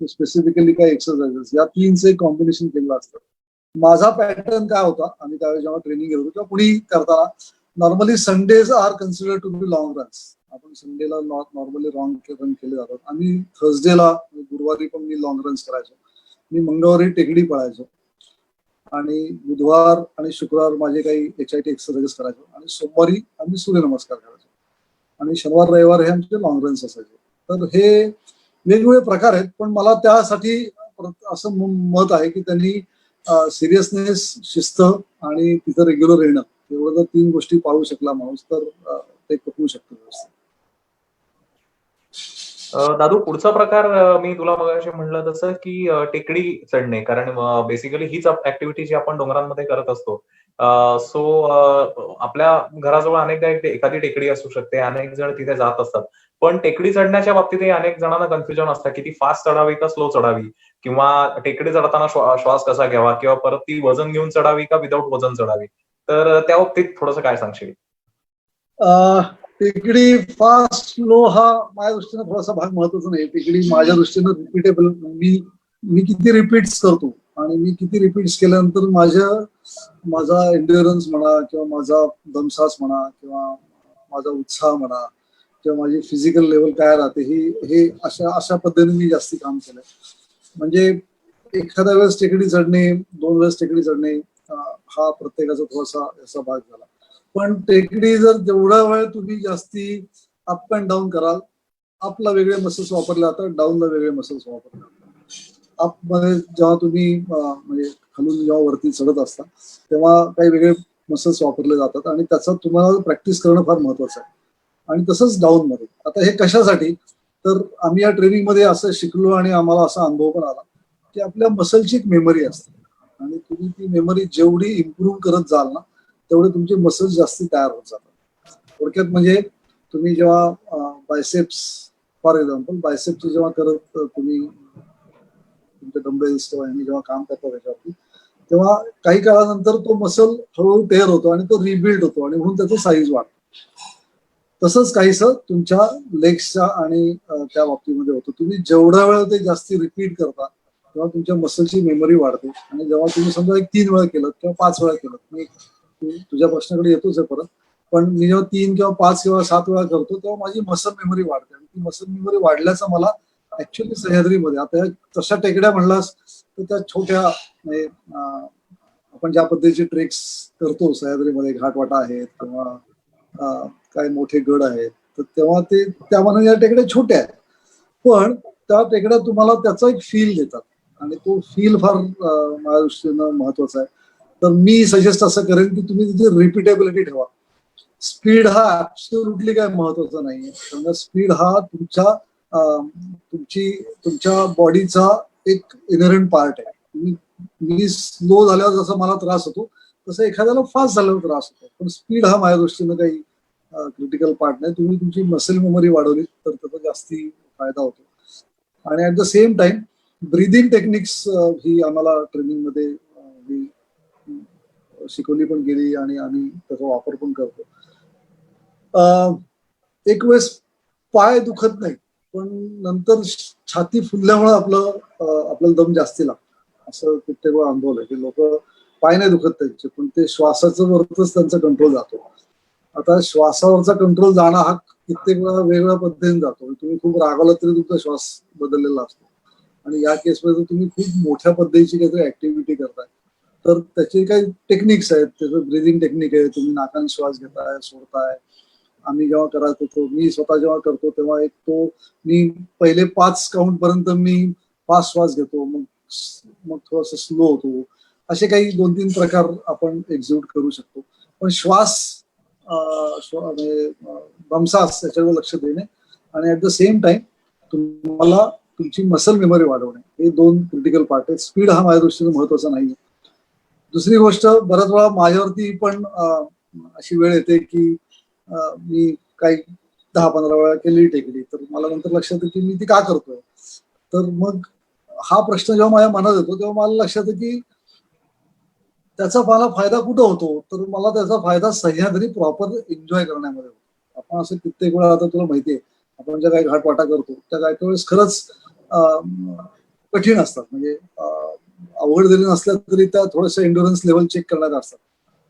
स्पेसिफिकली काय एक्सरसाइजेस, या तीनचे कॉम्बिनेशन केलेलं असतं. माझा पॅटर्न काय होता, आम्ही त्यावेळी जेव्हा ट्रेनिंग घेत होतो किंवा कुणी करताना, normally Sundays are consider to be long runs. आपण संडेला नॉर्मली लॉंग रन केले जातात. आणि थर्सडेला, गुरुवारी पण मी लॉंग रन्स करायचो. मी मंगळवारी टेकडी पळायचो आणि बुधवार आणि शुक्रवार माझे काही HIIT एक्सरसाइजेस करायचो आणि सोमवारी आम्ही सूर्यनमस्कार करायचो आणि शनिवार रविवार हे आमचे लॉंग रन्स असायचे. तर हे वेगवेगळे प्रकार आहेत, पण मला त्यासाठी असं मत आहे की त्यांनी सिरियसनेस, शिस्त आणि तिथं रेग्युलर येणं, एवढं जर 3 गोष्टी पाळू शकला माणूस तर ते करू शकतो व्यवस्थित. दादू, पुढचा प्रकार मी तुला मगाशी म्हणलं तसं की टेकडी चढणे, कारण बेसिकली हीच ऍक्टिव्हिटी जी आपण डोंगरांमध्ये करत असतो. सो आपल्या घराजवळ अनेकदा एखादी टेकडी असू शकते, अनेक जण तिथे जात असतात. पण टेकडी चढण्याच्या बाबतीतही अनेक जणांना कन्फ्युजन असतं की ती फास्ट चढावी का स्लो चढावी, किंवा टेकडी चढताना श्वास कसा घ्यावा, किंवा परत ती वजन घेऊन चढावी का विदाऊट वजन चढावी. तर त्या बाबतीत थोडंसं काय सांगशील? टेकडी फास्ट स्लो हा माझ्या दृष्टीने थोडासा भाग महत्वाचा नाही. टेकडी माझ्या दृष्टीनं रिपीटेबल, मी किती रिपीट्स करतो आणि मी किती रिपीट्स केल्यानंतर माझा एन्ड्युरन्स म्हणा किंवा माझा दमसास म्हणा किंवा माझा उत्साह म्हणा किंवा माझी फिजिकल लेवल काय राहते, हे अशा पद्धतीने मी जास्ती काम केलंय. म्हणजे एखाद्या वेळेस टेकडी चढणे, 2 वेळेस टेकडी चढणे, हा प्रत्येकाचा थोडासा याचा भाग झाला. पण टेकडी जर जेवढा वेळ तुम्ही जास्ती अप अँड डाऊन कराल, अपला वेगळे मसल्स वापरले जातात, डाऊनला वेगळे मसल्स वापरले जातात. अप मध्ये जेव्हा तुम्ही म्हणजे खालून जेव्हा वरती चढत असता तेव्हा काही वेगळे मसल्स वापरले जातात आणि त्याचा तुम्हाला प्रॅक्टिस करणं फार महत्वाचं आहे. आणि तसंच डाऊन मध्ये. आता हे कशासाठी, तर आम्ही या ट्रेनिंग मध्ये असं शिकलो आणि आम्हाला असा अनुभव पण आला की आपल्या मसलची एक मेमरी असते आणि तुम्ही ती मेमरी जेवढी इम्प्रूव्ह करत जाल ना, तेवढे तुमचे मसल्स जास्ती तयार होत जातात. थोडक्यात म्हणजे तुम्ही जेव्हा बायसेप्स, फॉर एक्झाम्पल बायसेप्स जेव्हा करत तुम्ही तुमचे डंबेल्स जेव्हा काम करता त्याच्यावरती, तेव्हा काही काळानंतर तो मसल हळूहळू टेअर होतो आणि तो रिबिल्ड होतो आणि म्हणून त्याचं साईज वाढतो. तसंच काहीसं तुमच्या लेग्सच्या आणि त्या बाबतीमध्ये होतं. तुम्ही जेवढा वेळ ते जास्ती रिपीट करता तेव्हा तुमच्या मसलची मेमरी वाढते आणि जेव्हा तुम्ही समजा 3 वेळा केलं किंवा 5 वेळा केलं, मी तुझ्या प्रश्नाकडे येतोच आहे परत, पण मी जेव्हा 3 किंवा 5 किंवा 7 वेळा करतो तेव्हा माझी मसल मेमरी वाढते आणि ती मसल मेमरी वाढल्याचा मला ऍक्च्युअली सह्याद्रीमध्ये, आता तशा टेकड्या म्हणलास तर त्या छोट्या म्हणजे आपण ज्या पद्धतीचे ट्रेक्स करतो सह्याद्रीमध्ये, घाटवाटा आहेत किंवा काही मोठे गड आहेत, तर तेव्हा त्या मनाने या टेकड्या छोट्या आहेत, पण त्या टेकड्या तुम्हाला त्याचा एक फील देतात आणि तो फील फार माझ्या दृष्टीनं महत्वाचा आहे. तर मी सजेस्ट असं करेन की तुम्ही तिथे रिपीटेबिलिटी ठेवा. स्पीड हा ऍब्सोल्युटली काय महत्वाचा नाहीये, कारण स्पीड हा तुमच्या बॉडीचा एक इनहेरंट पार्ट आहे. मी स्लो झाल्यावर जसा मला त्रास होतो तसं एखाद्याला फास्ट झाल्यावर त्रास होतो, पण स्पीड हा माझ्या दृष्टीनं काही क्रिटिकल पार्ट नाही. तुम्ही तुमची मसल मेमरी वाढवली तर त्याचा जास्ती फायदा होतो. आणि at the same time breathing techniques ही आम्हाला ट्रेनिंग मध्ये शिकवली पण गेली आणि आम्ही त्याचा वापर पण करतो. एक वेळेस पाय दुखत नाही, पण नंतर छाती फुलल्यामुळे आपल्याला दम जास्ती लागतो, असं कित्येक वेळा अनुभवलंय की लोक पाय नाही दुखत त्यांचे, पण ते श्वासाचं वरतच त्यांचा कंट्रोल जातो. आता श्वासावरचा कंट्रोल जाणं हा कित्येक वेळा वेगवेगळ्या पद्धतीने जातो. तुम्ही खूप रागावला तरी तुमचा श्वास बदललेला असतो आणि या केसमध्ये तुम्ही खूप मोठ्या पद्धतीची काहीतरी ऍक्टिव्हिटी करताय तर त्याचे काही टेक्निक्स आहेत. त्याचं ब्रिदिंग टेक्निक आहे, तुम्ही नाकाने श्वास घेताय, सोडताय. आम्ही जेव्हा करत होतो, मी स्वतः जेव्हा करतो तेव्हा मी पहिले 5 काउंट पर्यंत मी फास्ट श्वास घेतो, मग थोडस स्लो होतो, असे काही 2-3 प्रकार आपण एक्झिक्यूट करू शकतो. पण श्वास म्हणजे दमसास याच्यावर लक्ष देणे आणि ऍट द सेम टाइम तुम्हाला तुमची मसल मेमरी वाढवणे, हे 2 क्रिटिकल पार्ट आहेत. स्पीड हा माझ्या दृष्टीने महत्वाचा नाही. दुसरी गोष्ट, बऱ्याच वेळा माझ्यावरती पण अशी वेळ येते की मी काही 10-15 वेळा केली टेकडी, तर मला नंतर लक्षात येतं की मी ती का करतोय. तर मग हा प्रश्न जेव्हा माझ्या मनात येतो तेव्हा मला लक्षात येतं की त्याचा मला फायदा कुठं होतो, तर मला त्याचा फायदा सह्याद्री प्रॉपर एन्जॉय करण्यामध्ये होतो. आपण असं कित्येक वेळा, आता तुला माहितीये, आपण ज्या काही घाटवाटा करतो त्या काही वेळेस खरंच कठीण असतात. म्हणजे अवघड जरी नसल्या तरी त्या थोडंसं एन्ड्युरन्स लेवल चेक करणाऱ्या असतात.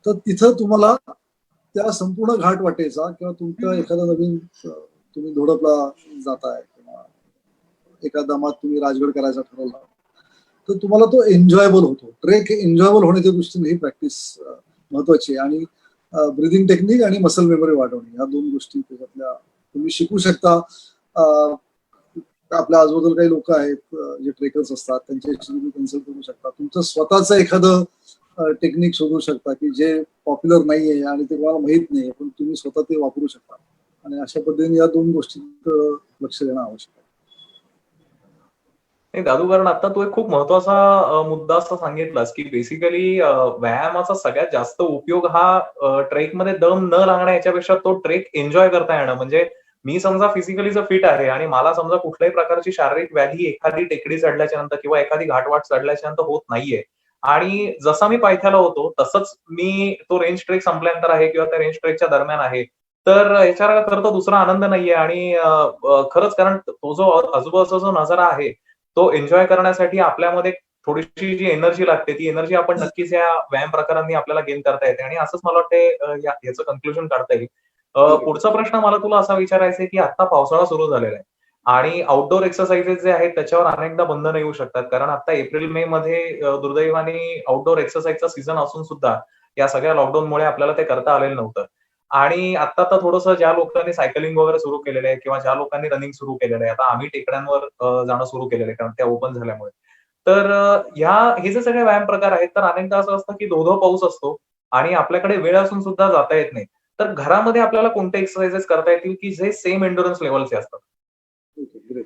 तर तिथं तुम्हाला त्या संपूर्ण घाट वाटेचा किंवा तुमच्या एखादा नवीन तुम्ही धोडपला जाताय किंवा एका दमात तुम्ही राजगड करायचा ठरवला, तर तुम्हाला तो एन्जॉयबल होतो. ट्रेक एन्जॉयबल होण्याच्या दृष्टीने ही प्रॅक्टिस महत्वाची आहे. आणि ब्रिदिंग टेक्निक आणि मसल मेमरी वाढवणे, ह्या 2 गोष्टी त्याच्यातल्या तुम्ही शिकू शकता. आपल्या आजूबाजूला काही लोक आहेत जे ट्रेकर्स असतात, त्यांच्याशी तुम्ही कन्सल्ट करू शकता. तुमचं स्वतःचं एखादं टेक्निक शोधू शकता की जे पॉप्युलर नाहीये आणि ते तुम्हाला माहित नाही, पण तुम्ही स्वतः ते वापरू शकता. आणि अशा पद्धतीने या 2 गोष्टी लक्ष देणं आवश्यक आहे. नाही दादू, कारण आता तू एक खूप महत्वाचा मुद्दा असा सांगितलास की बेसिकली व्यायामाचा सगळ्यात जास्त उपयोग हा ट्रेकमध्ये दम न लागण्या याच्यापेक्षा तो ट्रेक एन्जॉय करता येणं. म्हणजे मी समजा फिजिकली जर फिट आहे आणि मला समजा कुठल्याही प्रकारची शारीरिक व्याधी एखादी टेकडी चढल्याच्या नंतर किंवा एखादी घाटवाट चढल्याच्या नंतर होत नाहीये, आणि जसा मी पायथ्याला होतो तसंच मी तो रेंज ट्रेक संपल्यानंतर आहे किंवा त्या रेंज ट्रेकच्या दरम्यान आहे, तर याच्यावर खरं तर दुसरा आनंद नाहीये. आणि खरंच, कारण तो जो आजूबाजूचा जो नजारा आहे तो एन्जॉय करण्यासाठी आपल्यामध्ये थोडीशी जी एनर्जी लागते, ती एनर्जी आपण नक्कीच या व्यायाम प्रकारांनी आपल्याला गेन करता येते. आणि असंच मला वाटते याचं कन्क्लुजन काढता येईल. पुढचा प्रश्न मला तुला असा विचारायचा आहे की आता पावसाळा सुरू झालेला आहे आणि आउटडोर एक्सरसाइजेस जे आहेत त्याच्यावर अनेकदा बंधनं येऊ शकतात. कारण आता एप्रिल-मे मध्ये दुर्दैवाने आउटडोर एक्सरसाइजचा सीझन असून सुद्धा या सगळ्या लॉकडाऊनमुळे आपल्याला ते करता आलेलं नव्हतं. आणि आता तर थोडंसं ज्या लोकांनी सायकलिंग वगैरे सुरू केलेलं आहे किंवा ज्या लोकांनी रनिंग सुरू केलेलं आहे, आता आम्ही टेकड्यांवर जाणं सुरू केलेलं आहे कारण त्या ओपन झाल्यामुळे. तर हे जे सगळे व्यायाम प्रकार आहेत, तर अनेकदा असं असतं की धो-धो पाऊस असतो आणि आपल्याकडे वेळ असून सुद्धा जाता येत नाही. तर घरामध्ये आपल्याला कोणते एक्सरसाइजेस करता येतील की जे सेम एन्ड्युरन्स लेव्हलचे असतात? Okay, great.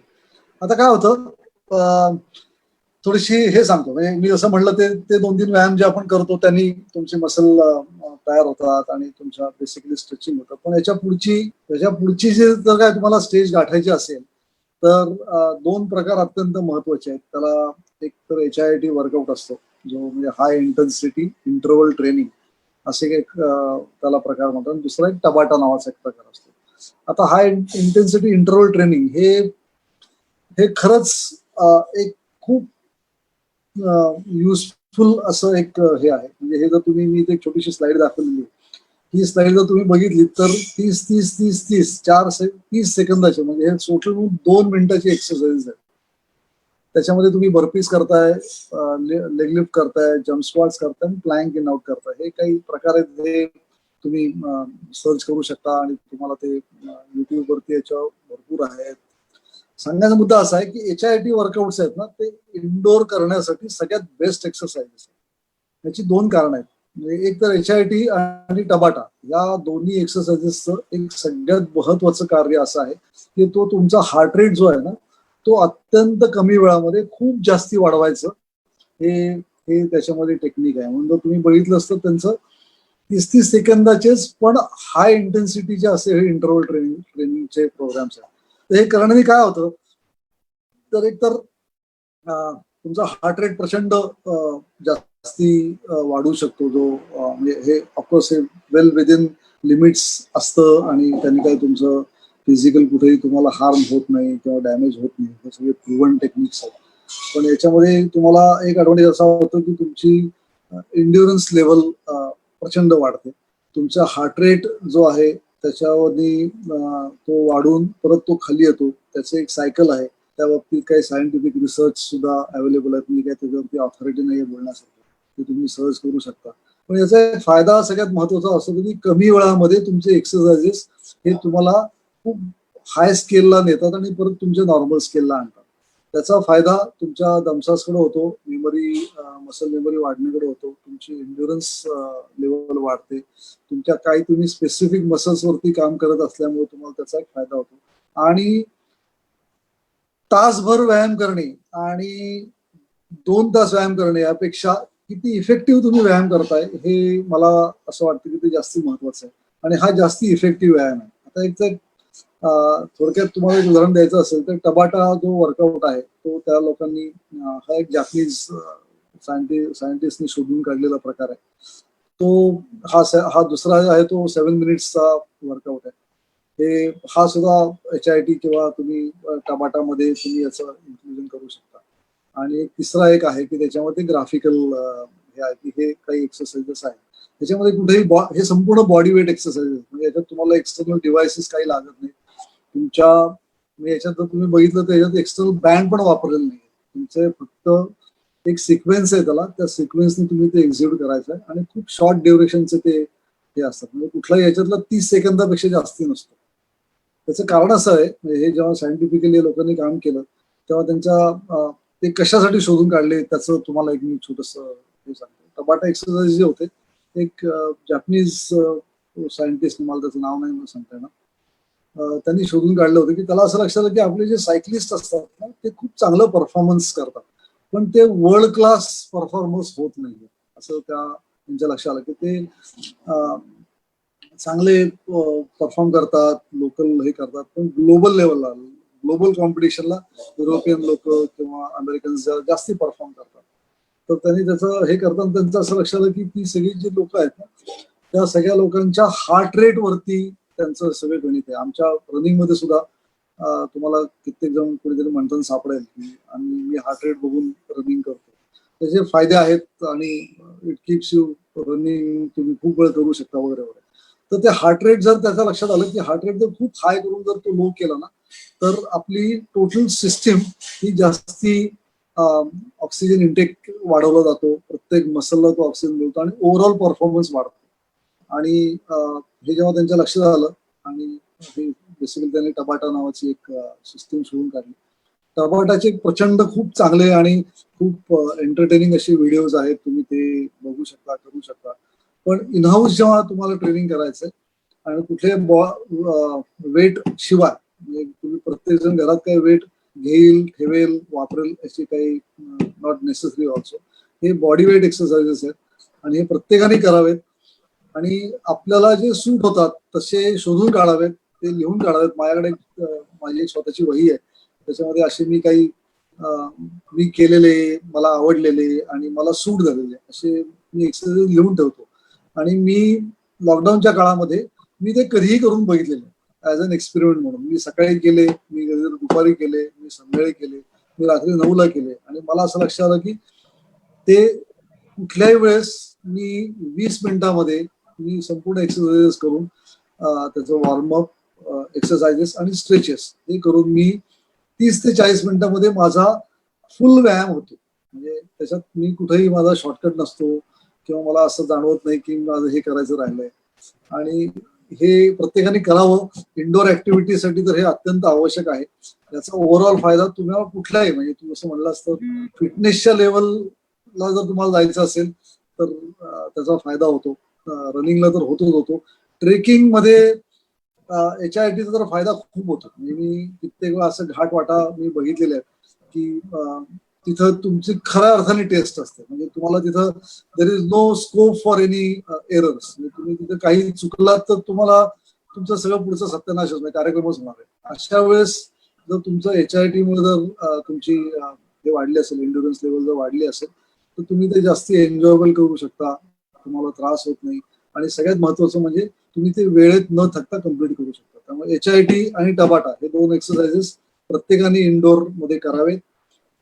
आता काय होतं, थोडीशी हे सांगतो, म्हणजे मी जसं म्हणलं ते ते 2-3 व्यायाम जे आपण करतो त्यांनी तुमचे मसल तयार होतात आणि तुमच्या बेसिकली स्ट्रेचिंग होतं. पण याच्या पुढची जे जर काय तुम्हाला स्टेज गाठायची असेल, तर 2 प्रकार अत्यंत महत्वाचे आहेत. त्याला एक तर HIIT वर्कआउट असतो, जो म्हणजे हाय इंटेन्सिटी इंटरव्हल ट्रेनिंग असे एक त्याला प्रकार म्हणतात. आणि दुसरा एक टबाटा नावाचा एक प्रकार असतो. आता हाय इंटेन्सिटी इंटरव्हल ट्रेनिंग हे हे खरंच एक खूप युजफुल असं एक हे आहे. म्हणजे हे जर तुम्ही, मी एक छोटीशी स्लाइड दाखवलेली, ही स्लाइड जर तुम्ही बघितली तर 30 सेकंदाचे, म्हणजे हे टोटल 2 मिनिटाची एक्सरसाइज आहे. त्याच्यामध्ये तुम्ही बर्पीज करताय, लेग लिफ्ट करताय, जम्प स्क्वॉट्स करताय आणि प्लँक इन आउट करताय. हे काही प्रकार आहेत जे तुम्ही सर्च करू शकता आणि तुम्हाला ते युट्यूब वरती याच्यावर भरपूर आहेत. सांगण्याचा मुद्दा असा आहे की HIIT वर्कआउट्स आहेत ना, ते इनडोअर करण्यासाठी सगळ्यात बेस्ट एक्सरसाइज. याची 2 कारण आहेत. म्हणजे एक तर HIIT आणि टबाटा या दोन्ही एक्सरसाइजेसचं एक सगळ्यात महत्वाचं कार्य असं आहे की तो तुमचा हार्ट रेट जो आहे ना, तो अत्यंत कमी वेळामध्ये खूप जास्ती वाढवायचं, हे हे त्याच्यामध्ये टेक्निक आहे. म्हणून जर तुम्ही बघितलं असतं त्यांचं 30 सेकंदाचेच पण हाय इंटेन्सिटीचे असे हे इंटरव्हल ट्रेनिंगचे प्रोग्राम्स आहेत. तर हे करण्याने काय होतं, तर एकतर तुमचा हार्ट रेट प्रचंड जास्ती वाढू शकतो, जो म्हणजे हे ऑफकोर्स हे वेल विदिन लिमिट्स असतं आणि त्यांनी काही तुमचं फिजिकल कुठेही तुम्हाला हार्म होत नाही किंवा डॅमेज होत नाही. हे सगळे प्रूव्हन टेक्निक्स आहेत. पण याच्यामध्ये तुम्हाला एक ऍडव्हान्टेज असा होतो की तुमची एन्ड्युरन्स लेवल प्रचंड वाढते. तुमचा हार्ट रेट जो आहे त्याच्यावरती तो वाढून परत तो खाली येतो. त्याचं एक सायकल आहे. त्या बाबतीत काही सायंटिफिक रिसर्च सुद्धा अवेलेबल आहेत. मी काही त्याच्यावरती ऑथॉरिटी नाही बोलण्यासाठी, ते तुम्ही सर्च करू शकता. पण याचा एक फायदा सगळ्यात महत्वाचा असतो की कमी वेळामध्ये तुमचे एक्सरसाइजेस हे तुम्हाला खूप हाय स्केलला नेतात आणि परत तुमच्या नॉर्मल स्केलला आणतात. त्याचा फायदा तुमच्या दमसासकडे होतो, मसल मेमरी वाढण्याकडे होतो, तुमची एन्ड्युरन्स लेवल वाढते, तुमच्या काही तुम्ही स्पेसिफिक मसल्सवरती काम करत असल्यामुळे तुम्हाला त्याचा एक फायदा होतो. आणि तासभर व्यायाम करणे आणि 2 तास व्यायाम करणे यापेक्षा किती इफेक्टिव्ह तुम्ही व्यायाम करताय हे मला असं वाटतं की ते जास्त महत्वाचं आहे. आणि हा जास्ती इफेक्टिव्ह व्यायाम आहे. आता एक तर थोडक्यात तुम्हाला एक उदाहरण द्यायचं असेल तर टबाटा जो वर्कआउट आहे तो त्या लोकांनी हा एक जापनीज सायंटिस्टनी शोधून काढलेला प्रकार आहे. तो हा दुसरा आहे तो 7 मिनिट्सचा वर्कआउट आहे. हा सुद्धा HIIT किंवा तुम्ही टबाटामध्ये तुम्ही याचं इन्क्लुजन करू शकता. आणि तिसरा एक आहे की त्याच्यामध्ये ग्राफिकल हे आहे की हे काही एक्सरसाइजेस आहेत त्याच्यामध्ये कुठेही हे संपूर्ण बॉडी वेट एक्सरसाइजेस म्हणजे याच्यात तुम्हाला एक्सटर्नल डिव्हाइसेस काही लागत नाही. म्हणजे याच्यात जर तुम्ही बघितलं तर याच्यात एक्सटर्नल बँड पण वापरलेलं नाही. तुमचे फक्त एक सिक्वेन्स आहे त्याला, त्या सिक्वेन्सने तुम्ही ते एक्झिक्यूट करायचं आहे आणि खूप शॉर्ट ड्युरेशनचे ते हे असतात. म्हणजे कुठलाही याच्यातला 30 सेकंदापेक्षा जास्ती नसतो. त्याचं कारण असं आहे म्हणजे हे जेव्हा सायंटिफिकली लोकांनी काम केलं तेव्हा ते कशासाठी शोधून काढले त्याचं तुम्हाला एक मी छोटस हे सांगतो. टबाटा एक्सरसाइज जे होते एक जॅपनीज सायंटिस्ट, मला त्याचं नाव नाही मला सांगता येणार, त्यांनी शोधून काढलं होतं की त्याला असं लक्षात आलं की आपले जे सायकलिस्ट असतात ना ते खूप चांगलं परफॉर्मन्स करतात पण ते वर्ल्ड क्लास परफॉर्मन्स होत नाहीये असं त्यांच्या लक्षात आलं की ते चांगले परफॉर्म करतात, लोकल हे करतात पण ग्लोबल कॉम्पिटिशनला युरोपियन लोक किंवा अमेरिकन जास्ती परफॉर्म करतात. तर त्यांनी त्याचं हे करताना त्यांचं असं लक्षात आलं की ती सगळी जी लोक आहेत ना त्या सगळ्या लोकांच्या हार्ट रेट वरती त्यांचं सगळं गणित आहे. आमच्या रनिंग मध्ये सुद्धा तुम्हाला कित्येक जण कोणीतरी म्हणताना सापडेल की आणि मी हार्ट रेट बघून रनिंग करतो. त्याचे फायदे आहेत आणि इट कीप्स यू रनिंग, तुम्ही खूप वेळ करू शकता वगैरे वगैरे. तर ते हार्ट रेट जर त्याच्या लक्षात आलं की हार्ट रेट जर खूप हाय करून जर तो लो केला ना तर आपली टोटल सिस्टीम ही जास्ती ऑक्सिजन इंटेक वाढवला जातो, प्रत्येक मसलला तो ऑक्सिजन मिळतो आणि ओव्हरऑल परफॉर्मन्स वाढतो. आणि हे जेव्हा त्यांच्या लक्षात आलं आणि बेसिकली त्यांनी टबाटा नावाची एक सिस्टीम शोधून काढली. टबाटाचे प्रचंड खूप चांगले आणि खूप एंटरटेनिंग असे व्हिडिओज आहेत, तुम्ही ते बघू शकता, करू शकता. पण इनहाऊस जेव्हा तुम्हाला ट्रेनिंग करायचंय आणि कुठे वेट शिवाय म्हणजे तुम्ही प्रत्येक जण घरात काही वेट घेईल, ठेवेल, वापरेल अशी काही नॉट नेसेसरी ऑल्सो. हे बॉडी वेट एक्सरसाइजेस आहेत आणि हे प्रत्येकाने करावेत आणि आपल्याला जे सूट होतात तसे शोधून काढावेत, ते लिहून काढावेत. माझ्याकडे माझी एक स्वतःची वही आहे त्याच्यामध्ये असे मी केलेले, मला आवडलेले आणि मला सूट झालेले असे मी एक्सरसाइज लिहून ठेवतो. आणि मी लॉकडाऊनच्या काळामध्ये मी ते कधीही करून बघितलेले ऍज अन एक्सपेरिमेंट म्हणून. मी सकाळी केले, मी दुपारी केले, मी संध्याकाळी केले, मी रात्री 9ला केले आणि मला असं लक्षात आलं की ते कुठल्याही वेळेस मी 20 मिनिटामध्ये मी संपूर्ण एक्सरसाइजेस करून त्याचं वॉर्मअप एक्सरसाइजेस आणि स्ट्रेचेस हे करून मी 30 ते 40 मिनिटांमध्ये माझा फुल व्यायाम होतो. म्हणजे त्याच्यात मी कुठेही माझा शॉर्टकट नसतो किंवा मला असं जाणवत नाही की माझं हे करायचं राहिलंय. आणि हे प्रत्येकाने करावं. इंडोर ऍक्टिव्हिटीसाठी तर हे अत्यंत आवश्यक आहे. याचा ओव्हरऑल फायदा तुम्हाला कुठलाही म्हणजे तुम्ही असं म्हणलं असतं फिटनेसच्या लेवलला जर तुम्हाला जायचं असेल तर त्याचा फायदा होतो. रनिंगला तर होतोच होतो. ट्रेकिंग मध्ये HIITचा तर फायदा खूप होतो. म्हणजे मी कित्येक वेळा असं घाटवाटा मी बघितलेले आहेत की तिथं तुमची खऱ्या अर्थाने टेस्ट असते. म्हणजे तुम्हाला तिथं there is no scope for any errors. म्हणजे तुम्ही तिथं काही चुकलात तर तुम्हाला तुमचं सगळं पुढचं सत्यानाश होणार, कार्यक्रमच होणार आहे. अशा वेळेस जर तुमचं HIIT मुळे जर तुमची हे वाढली असेल, एन्ड्युरन्स लेवल जर वाढली असेल तर तुम्ही ते जास्ती एन्जॉयबल करू शकता, तुम्हाला त्रास होत नाही आणि सगळ्यात महत्वाचं म्हणजे तुम्ही ते वेळेत न थकता कम्प्लीट करू शकता. त्यामुळे HIIT आणि टबाटा हे 2 एक्सरसाइजेस प्रत्येकाने इंडोर मध्ये करावेत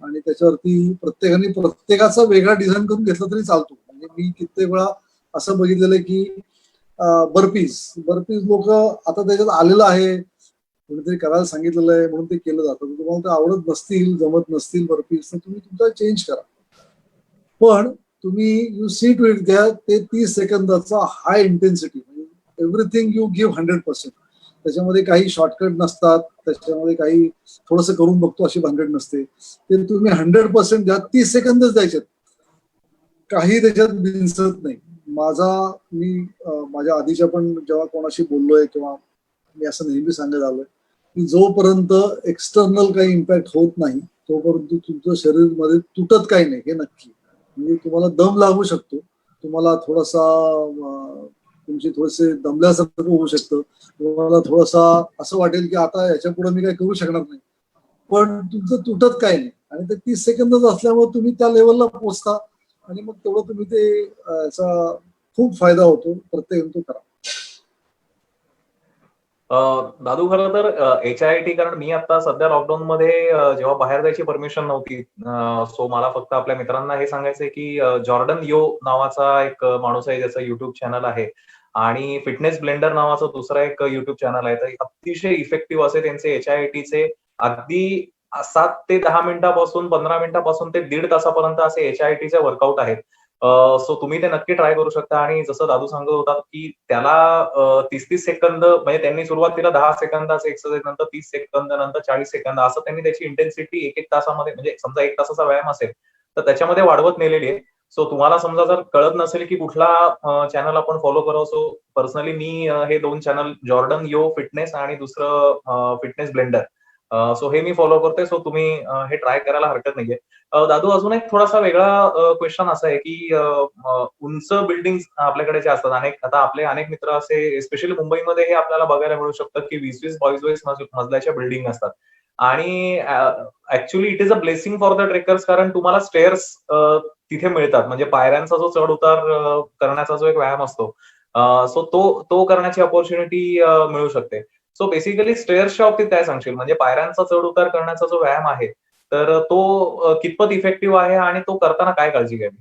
आणि त्याच्यावरती प्रत्येकाने प्रत्येकाचा वेगळा डिझाईन करून घेतला तरी चालतो. म्हणजे मी कित्येक वेळा असं बघितलेलं आहे की बर्पीज लोक आता त्याच्यात आलेलं आहे, कोणीतरी करायला सांगितलेलं आहे म्हणून ते केलं जातं. तुम्हाला ते आवडत नसतील, जमत नसतील बर्पीज तर तुम्ही तुमचा चेंज करा. पण तुम्ही यू सी टू इट घ्या ते 30 सेकंदाचा हाय इंटेन्सिटी म्हणजे एव्हरीथिंग यू गिव्ह 100%. त्याच्यामध्ये काही शॉर्टकट नसतात, त्याच्यामध्ये काही थोडंसं करून बघतो अशी भानगड नसते. ते तुम्ही 100% द्या, 30 सेकंदच द्यायचे, काही त्याच्यात बिनसत नाही. मी माझ्या आधीच्या पण जेव्हा कोणाशी बोललोय किंवा मी असं नेहमी सांगत आलोय की जोपर्यंत एक्सटर्नल काही इम्पॅक्ट होत नाही तोपर्यंत तुमचं शरीर मध्ये तुटत काही नाही, हे नक्की. म्हणजे तुम्हाला दम लागू शकतो, तुम्हाला थोडासा तुमची थोडेसे दमल्यासारखं होऊ शकतं, तुम्हाला थोडासा असं वाटेल की आता याच्या पुढे मी काही करू शकणार नाही, पण तुमचं तुटत काही नाही. आणि ते 30 सेकंदच असल्यामुळे तुम्ही त्या लेवलला पोहोचता आणि मग तेवढं तुम्ही ते याचा खूप फायदा होतो. प्रत्येक तो करा. दादू, खरं तर HIIT, कारण मी आता सध्या लॉकडाऊन मध्ये जेव्हा बाहेर जायची परमिशन नव्हती, सो मला फक्त आपल्या मित्रांना हे सांगायचंय की जॉर्डन यो नावाचा एक माणूस आहे, ज्याचं युट्यूब चॅनल आहे, आणि फिटनेस ब्लेंडर नावाचा दुसरा एक युट्यूब चॅनल आहे. तर अतिशय इफेक्टिव्ह असे त्यांचे HIITचे अगदी 7 ते 10 मिनिटापासून 15 मिनिटापासून ते 1.5 तासापर्यंत असे HIITचे वर्कआउट आहेत. सो तुम्ही ते नक्की ट्राय करू शकता. आणि जसं दादू सांगत होता की त्याला 30-30 सेकंद, म्हणजे त्यांनी सुरुवातीला 10 सेकंदाचे एक्सरसाइज, नंतर 30 सेकंद, नंतर 40 सेकंद, असं त्यांनी त्याची इंटेन्सिटी 1-1 तासामध्ये, म्हणजे समजा 1 तासाचा व्यायाम असेल तर त्याच्यामध्ये वाढवत नेलेली आहे. सो तुम्हाला समजा जर कळत नसेल की कुठला चॅनल आपण फॉलो करावं, सो पर्सनली मी हे 2 चॅनल, जॉर्डन यो फिटनेस आणि दुसरं फिटनेस ब्लेंडर, सो हे मी फॉलो करतोय. सो तुम्ही हे ट्राय करायला हरकत नाहीये. दादू, अजून एक थोडासा वेगळा क्वेश्चन असा आहे की उंच बिल्डिंग आपल्याकडे जे असतात, आता आपले अनेक मित्र असे, स्पेशली मुंबईमध्ये हे आपल्याला बघायला मिळू शकतात की 20-20, 22-22 मजल्याच्या बिल्डिंग असतात. आणि actually it is a blessing for the trekkers, कारण तुम्हाला स्टेअर्स तिथे मिळतात, म्हणजे पायऱ्यांचा जो चढ उतार करण्याचा जो एक व्यायाम असतो, सो तो तो करण्याची अपॉर्च्युनिटी मिळू शकते. सो बेसिकली स्टेअर्सच्या बाबतीत काय सांगशील, म्हणजे पायऱ्यांचा चढ उतार करण्याचा जो व्यायाम आहे, तर तो कितपत इफेक्टिव्ह आहे आणि तो करताना काय काळजी घ्यावी?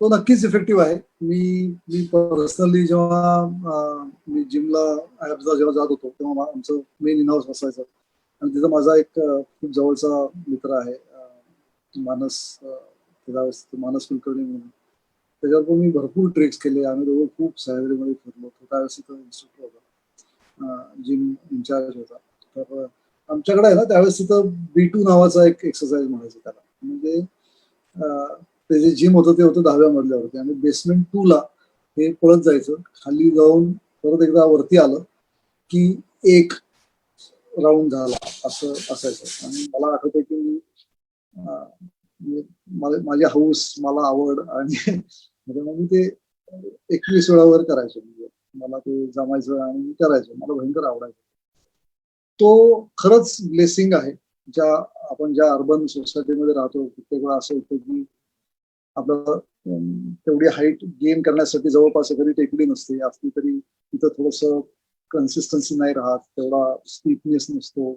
तो नक्कीच इफेक्टिव्ह आहे. मी मी पर्सनली जेव्हा मी जिमला ऍब्सला जेव्हा जात होतो तेव्हा आमचं मेन इन हाऊस असायचं आणि तिथं माझा एक खूप जवळचा मित्र आहे, मानस, मानस कुलकर्णी म्हणून. त्याच्यावर मी भरपूर ट्रेक्स केले. आम्ही दोघं खूप सह्याद्रीमध्ये फिरलो. तो त्यावेळेस तिथं इन्स्ट्रक्टर होता, जिम इन्चार्ज होता. तर आमच्याकडे आहे ना त्यावेळेस तिथं B2 नावाचा एक एक्सरसाइज म्हणायचं त्याला. म्हणजे ते जे जिम होतं ते होतं 10व्या मजल्यावरती आणि बेसमेंट 2 ला हे पळत जायचं. खाली जाऊन परत एकदा वरती आलं की एक राऊंड झाला, असं असायचं. आणि मला आठवतंय की माझी हौस, मला आवड आणि मग मी ते 21 वेळा वर करायचो. म्हणजे मला ते जमायचं आणि मी करायचो. मला भयंकर आवडायचं. तो खरंच ब्लेसिंग आहे. आपण ज्या अर्बन सोसायटीमध्ये राहतो प्रत्येक वेळा असं होतं की आपल्याला तेवढी हाईट गेन करण्यासाठी जवळपास एखादी टेकडी नसते, असली तरी तिथं थोडस कन्सिस्टन्सी नाही राहत, तेवढा स्टीफनेस नसतो,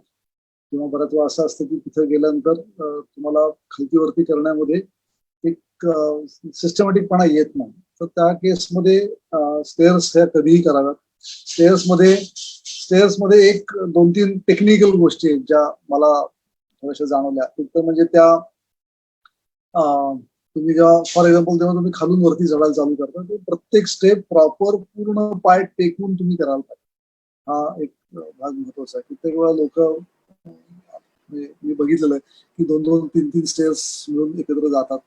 किंवा बऱ्याच वेळा असं असतं की तिथे गेल्यानंतर तुम्हाला खालतीवरती करण्यामध्ये एक सिस्टमॅटिकपणा येत नाही. तर त्या केसमध्ये स्टेअर्स ह्या कधीही कराव्यात. स्टेअर्समध्ये एक 2-3 टेक्निकल गोष्टी आहेत ज्या मला थोड्याशा जाणवल्या. एक तर म्हणजे त्या तुम्ही जेव्हा फॉर एक्झाम्पल जेव्हा तुम्ही खालून वरती चढायला चालू करता तर प्रत्येक स्टेप प्रॉपर पूर्ण पाय टेकून तुम्ही करायला पाहिजे. हा एक भाग महत्वाचा आहे. कित्येक वेळा लोक, मी बघितलेलं आहे की 2-2, 3-3 स्टेअर्स मिळून एकत्र जातात.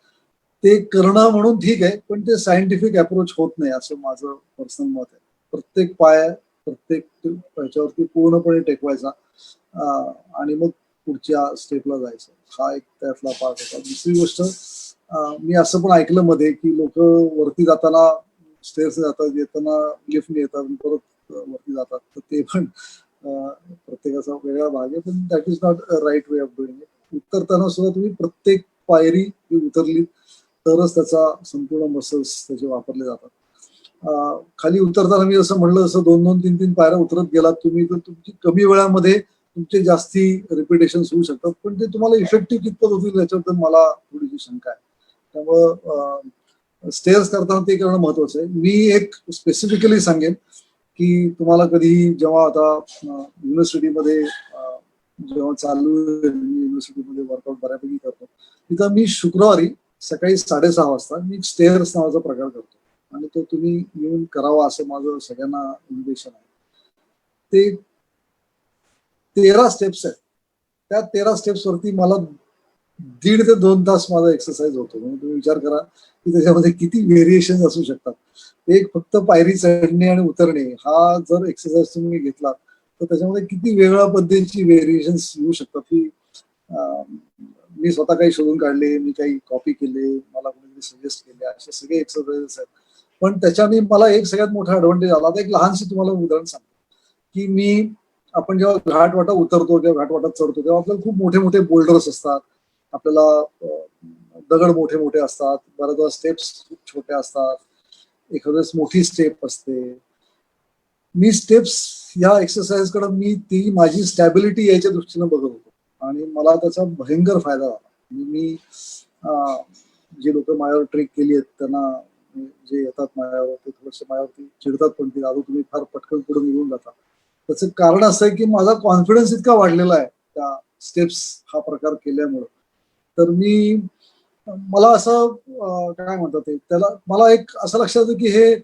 ते करणं म्हणून ठीक आहे, पण ते सायंटिफिक अप्रोच होत नाही असं माझं पर्सनल मत आहे. प्रत्येक पाय प्रत्येक ह्याच्यावरती पूर्णपणे टेकवायचा आणि मग पुढच्या स्टेपला जायचं. हा एक त्यातला पार्ट होता. दुसरी गोष्ट, मी असं पण ऐकलं मध्ये की लोक वरती जाताना स्टेअर्स जातात, येताना लिफ्टने येतात, परत वरती जातात. तर ते पण प्रत्येकाचा वेगळा भाग आहे, पण that is not a right way of doing it. उतरताना सुद्धा तुम्ही प्रत्येक पायरी उतरली तरच त्याचा संपूर्ण मसल्स त्याचे वापरले जातात. खाली उतरताना मी असं म्हणलं, जसं 2-2, 3-3 पायऱ्या उतरत गेलात तुम्ही तर तुमची कमी वेळामध्ये तुमचे जास्ती रिपिटेशन होऊ शकतात, पण ते तुम्हाला इफेक्टिव्ह कितपत होतील याच्याबद्दल मला थोडीशी शंका आहे. त्यामुळं स्टेअर्स करताना ते करणं महत्वाचं आहे. मी एक स्पेसिफिकली सांगेन की तुम्हाला कधी जेव्हा आता युनिव्हर्सिटीमध्ये जेव्हा चालू युनिव्हर्सिटीमध्ये वर्कआउट बऱ्यापैकी करतो, तिथं मी शुक्रवारी सकाळी 6:30 वाजता मी स्टेअर्स नावाचा प्रकार करतो आणि तो तुम्ही येऊन करावा असं माझं सगळ्यांना इन्व्हिटेशन आहे. ते 13 स्टेप्स आहेत. त्या 13 स्टेप्स वरती मला 1.5 ते 2 तास माझा एक्सरसाइज होतो. म्हणजे तुम्ही विचार करा की त्याच्यामध्ये किती व्हेरिएशन असू शकतात. एक फक्त पायरी चढणे आणि उतरणे हा जर एक्सरसाइज तुम्ही घेतला तर त्याच्यामध्ये किती वेगळ्या पद्धतीची व्हेरिएशन्स येऊ शकतात की मी स्वतः काही शोधून काढले, मी काही कॉपी केले, मला कोणीतरी सजेस्ट केले, असे सगळे एक्सरसाइजेस आहेत. पण त्याच्याने मला एक सगळ्यात मोठा ऍडव्हान्टेज आला. आता एक लहानशी तुम्हाला उदाहरण सांगतो की आपण जेव्हा घाटवाटा उतरतो किंवा घाटवाटात चढतो तेव्हा आपल्याला खूप मोठे मोठे बोल्डर्स असतात. आपल्याला दगड मोठे मोठे असतात, बऱ्याच वेळा स्टेप्स खूप छोट्या असतात, एखाद्या वेळेस मोठी स्टेप असते. मी स्टेप्स ह्या एक्सरसाइज कडे मी ती माझी स्टॅबिलिटी याच्या दृष्टीने बघत होतो आणि मला त्याचा भयंकर फायदा झाला. मी जे लोक माझ्यावर ट्रिक केली आहेत त्यांना जे येतात माझ्यावर ते थोडस माझ्यावरती चिडतात पण की दादू तुम्ही फार पटकन पुढे निघून जाता. त्याचं कारण असं आहे की माझा कॉन्फिडन्स इतका वाढलेला आहे त्या स्टेप्स हा प्रकार केल्यामुळे. तर मला असं काय म्हणतात ते त्याला मला एक असं लक्षात येतं की हे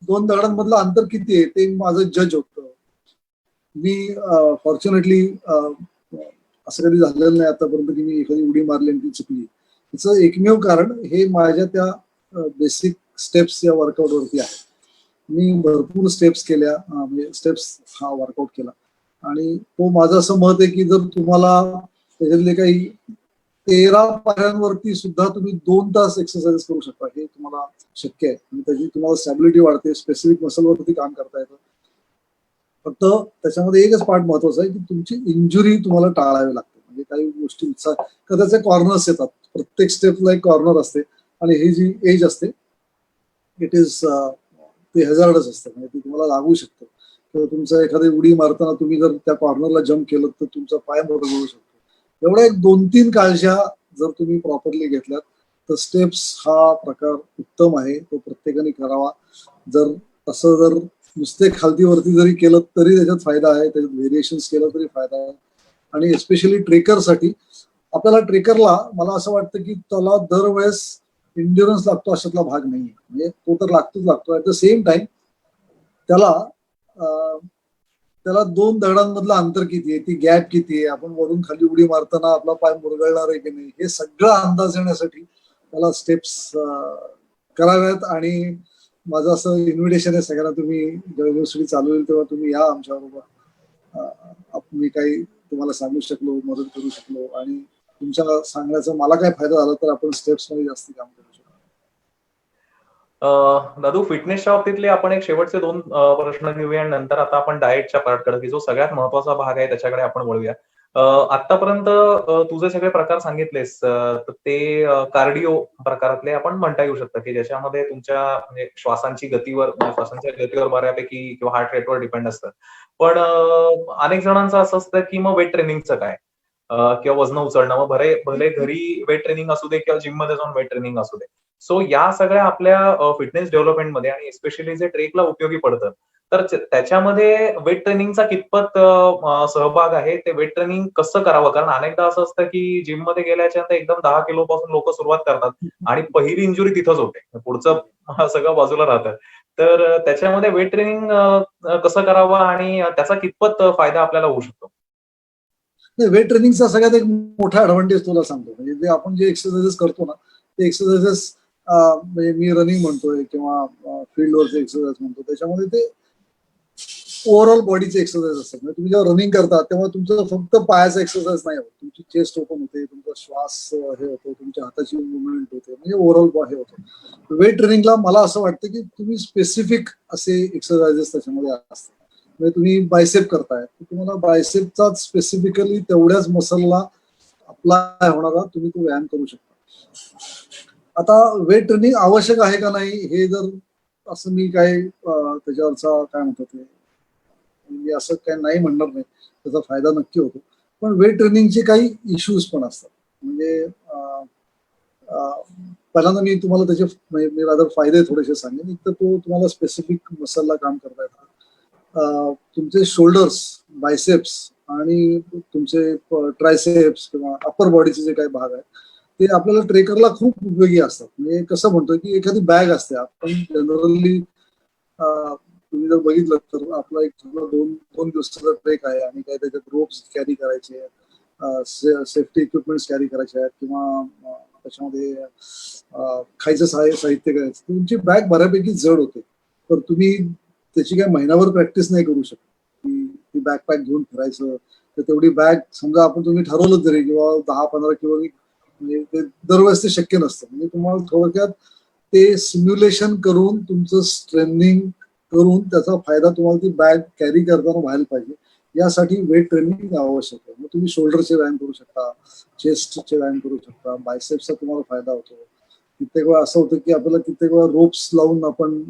2 दगडांमधलं अंतर किती आहे ते माझं जज होतं. मी फॉर्च्युनेटली असं कधी झालेलं नाही आतापर्यंत की मी एखादी उडी मारली आणि ती चुकली. त्याचं एकमेव कारण हे माझ्या त्या बेसिक स्टेप्स या वर्कआउट वरती आहे. मी भरपूर स्टेप्स केल्या, म्हणजे स्टेप्स हा वर्कआउट केला आणि तो माझं असं मत आहे की जर तुम्हाला त्याच्यातले काही 13 पायऱ्यांवरती सुद्धा तुम्ही 2 तास एक्सरसाइज करू शकता, हे तुम्हाला शक्य आहे आणि त्याची तुम्हाला स्टॅबिलिटी वाढते, स्पेसिफिक मसलवरती काम करता येतं. फक्त त्याच्यामध्ये एकच पार्ट महत्वाचा आहे की तुमची इंजुरी तुम्हाला टाळावी लागते. म्हणजे काही गोष्टी त्याचे कॉर्नर्स येतात, प्रत्येक स्टेपला एक कॉर्नर असते आणि ही जी एज असते इट इज ते हजार्डच असतं, म्हणजे ते तुम्हाला लागू शकतं किंवा तुमचं एखादी उडी मारताना तुम्ही जर त्या कॉर्नरला जम्प केलं तर तुमचा पाय मोडू शकतो. एवढ्या एक 2-3 काळज्या जर तुम्ही प्रॉपरली घेतल्यात तर स्टेप्स हा प्रकार उत्तम आहे, तो प्रत्येकाने करावा. जर नुसते खालतीवरती जरी केलं तरी त्याच्यात फायदा आहे, त्याच्यात व्हेरिएशन्स केलं तरी फायदा आहे. आणि एस्पेशली ट्रेकरसाठी ट्रेकरला मला असं वाटतं की त्याला दरवेळेस इंड्युरन्स लागतो अशातला भाग नाही, म्हणजे तो तर लागतो. ऍट द सेम टाइम त्याला 2 दगडांमधलं अंतर किती आहे, ती गॅप किती आहे, आपण वरून खाली उडी मारताना आपला पाय मुरगळणार आहे की नाही, हे सगळं अंदाज येण्यासाठी त्याला स्टेप्स कराव्यात. आणि माझं असं इन्व्हिटेशन आहे सगळ्यांना, तुम्ही जेव्हा युनिव्हर्सिटी चालू होईल तेव्हा तुम्ही या आमच्या बरोबर. मी काही तुम्हाला सांगू शकलो, मदत करू शकलो आणि तुमच्या सांगण्याचा मला काय फायदा झाला तर आपण स्टेप्स मध्ये जास्त काम करू शकतो. दादू, फिटनेसच्या बाबतीतले आपण एक शेवटचे 2 प्रश्न घेऊया आणि नंतर आता आपण डाएटच्या पार्टकडे, की जो सगळ्यात महत्वाचा भाग आहे त्याच्याकडे आपण वळूया. आतापर्यंत तुझे सगळे प्रकार सांगितलेस, तर ते कार्डिओ प्रकारातले आपण म्हणता येऊ शकतं, की ज्याच्यामध्ये तुमच्या म्हणजे श्वासांच्या गतीवर बऱ्यापैकी किंवा हार्ट रेटवर डिपेंड असतं. पण अनेक जणांचं असं असतं की मग वेट ट्रेनिंगचं काय? किंवा वजन उचलणं. मग भले घरी वेट ट्रेनिंग असू दे किंवा जिममध्ये जाऊन वेट ट्रेनिंग असू दे. सो या सगळ्या आपल्या फिटनेस डेव्हलपमेंटमध्ये आणि एस्पेशली जे ट्रेकला उपयोगी पडतं, तर त्याच्यामध्ये वेट ट्रेनिंगचा कितपत सहभाग आहे? ते वेट ट्रेनिंग कसं करावं? कारण अनेकदा असं असतं की जिममध्ये गेल्याच्या नंतर एकदम 10 किलोपासून लोकं सुरुवात करतात आणि पहिली इंजुरी तिथंच होते. पुढचं सगळं बाजूला राहतं. तर त्याच्यामध्ये वेट ट्रेनिंग कसं करावं आणि त्याचा कितपत फायदा आपल्याला होऊ शकतो? नाही, वेट ट्रेनिंगचा सगळ्यात एक मोठा ऍडव्हान्टेज तुला सांगतो, म्हणजे जे आपण जे एक्सरसाइजेस करतो ना ते एक्सरसाइजेस म्हणजे मी रनिंग म्हणतोय किंवा फील्डवरचे एक्सरसाइज म्हणतो, त्याच्यामध्ये ते ओव्हरऑल बॉडीचे एक्सरसाइज असतात. म्हणजे तुम्ही जेव्हा रनिंग करता तेव्हा तुमचं फक्त पायाचा एक्सरसाइज नाही होत, तुमची चेस्ट ओपन होते, तुमचा श्वास हे होतो, तुमच्या हाताची मुवमेंट होते, म्हणजे ओव्हरऑल हे होतं. वेट ट्रेनिंगला मला असं वाटतं की तुम्ही स्पेसिफिक असे एक्सरसाइजेस त्याच्यामध्ये असतात. म्हणजे तुम्ही बायसेप करताय तर तुम्हाला बायसेपचाच स्पेसिफिकली तेवढ्याच मसलला अप्लाय होणारा तुम्ही तो व्यायाम करू शकता. आता वेट ट्रेनिंग आवश्यक आहे का नाही हे जर असं मी काय त्याच्यावरचा काय म्हणतात ते मी असं काय नाही म्हणणार नाही, त्याचा फायदा नक्की होतो. पण वेट ट्रेनिंगचे काही इश्यूज पण असतात. म्हणजे पहिल्यांदा मी तुम्हाला त्याचे मी रादर फायदे थोडेसे सांगेन. एक तर तो तुम्हाला स्पेसिफिक मसलला काम करता येतं. तुमचे शोल्डर्स, बायसेप्स आणि तुमचे ट्रायसेप्स किंवा अप्पर बॉडीचे जे काही भाग आहेत ते आपल्याला ट्रेकरला खूप उपयोगी असतात. म्हणजे कसं म्हणतो की एखादी बॅग असते, आपण जनरली तुम्ही जर बघितलं तर आपला एक दोन दोन दिवसाचा ट्रेक आहे आणि काही त्याच्यात रोप्स कॅरी करायचे आहेत, सेफ्टी इक्विपमेंट्स कॅरी करायचे आहेत किंवा त्याच्यामध्ये खायचं साहित्य करायचं, तुमची बॅग बऱ्यापैकी जड होते. तर तुम्ही त्याची काय महिनाभर प्रॅक्टिस नाही करू शकत की ती बॅकपॅक घेऊन फिरायचं. तर तेवढी बॅग समजा तुम्ही ठरवलं तरी किंवा 10-15 किलो, म्हणजे ते दरवेळेस ते शक्य नसतं. म्हणजे तुम्हाला थोडक्यात ते सिम्युलेशन करून तुमचं स्ट्रेनिंग करून त्याचा फायदा तुम्हाला ती बॅग कॅरी करताना व्हायला पाहिजे. यासाठी वेट ट्रेनिंग आवश्यक आहे. मग तुम्ही शोल्डरचे व्यायाम करू शकता, चेस्टचे व्यायाम करू शकता, बायसेप्सचा तुम्हाला फायदा होतो. कित्येक वेळा असं होतं की आपल्याला कित्येक वेळा रोप्स लावून आपण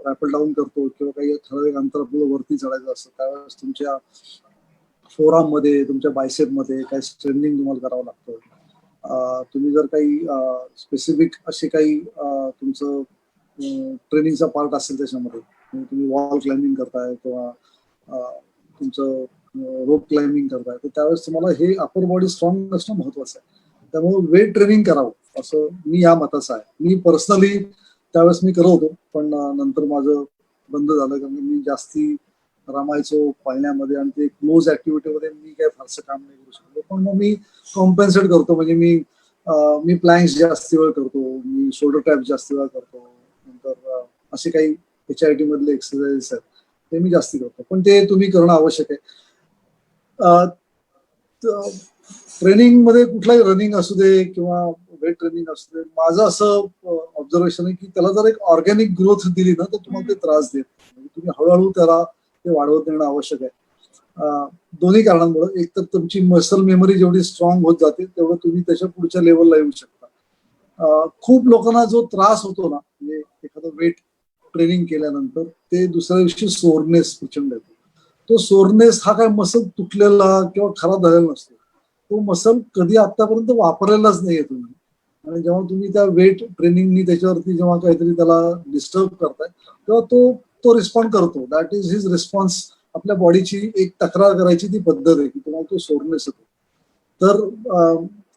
रॅपल डाऊन करतो किंवा काही ठराविक अंतर आपल्याला वरती चढायचं असतं, त्यावेळेस तुमच्या फोराम मध्ये, तुमच्या बायसेप मध्ये काही स्ट्रेनिंग तुम्हाला करावं लागतं. तुम्ही जर काही स्पेसिफिक असे काही तुमचं ट्रेनिंगचा पार्ट असेल त्याच्यामध्ये, तुम्ही वॉल क्लाइम्बिंग करताय किंवा तुमचं रोप क्लाइम्बिंग करताय, तर त्यावेळेस तुम्हाला हे अपर बॉडी स्ट्रॉंग असणं महत्वाचं आहे. त्यामुळे वेट ट्रेनिंग करावं असं मी या मताचं आहे. मी पर्सनली त्यावेळेस मी करत होतो, पण नंतर माझं बंद झालं कारण मी जास्ती रमायचो पाळण्यामध्ये आणि ते क्लोज ऍक्टिव्हिटीमध्ये मी काय फारसं काम नाही करू शकतो. पण मग मी कॉम्पेन्सेट करतो, म्हणजे मी प्लॅन्क्स जास्ती वेळ करतो, मी शोल्डर टॅप जास्ती वेळ करतो, नंतर असे काही HIIT मधले एक्सरसाइजेस आहेत ते मी जास्ती करतो. पण ते तुम्ही करणं आवश्यक आहे. ट्रेनिंग मध्ये कुठलाही रनिंग असू दे किंवा वेट ट्रेनिंग असू दे, माझं असं ऑब्झर्वेशन आहे की त्याला जर एक ऑर्गॅनिक ग्रोथ दिली ना तर तुम्हाला ते त्रास देत नाही. म्हणजे तुम्ही हळूहळू त्याला ते वाढवत नेणं आवश्यक आहे. दोन्ही कारणांमुळे, एक तर तुमची मसल मेमरी जेवढी स्ट्रॉंग होत जाते तेवढं तुम्ही त्याच्या पुढच्या लेवलला येऊ शकता. खूप लोकांना जो त्रास होतो ना, म्हणजे एखादं वेट ट्रेनिंग केल्यानंतर ते दुसऱ्या दिवशी सोरनेस प्रचंड येतो. तो सोरनेस हा काय मसल तुटलेला किंवा खराब झालेला नसतो, तो मसल कधी आतापर्यंत वापरलेलाच नाहीये तुम्ही. आणि जेव्हा तुम्ही त्या वेट ट्रेनिंगनी त्याच्यावरती जेव्हा काहीतरी त्याला डिस्टर्ब करताय तेव्हा तो तो रिस्पॉन्ड करतो. That is his response. आपल्या बॉडीची एक तक्रार करायची ती पद्धत आहे की तुम्हाला तो सोरनेस येतो. तर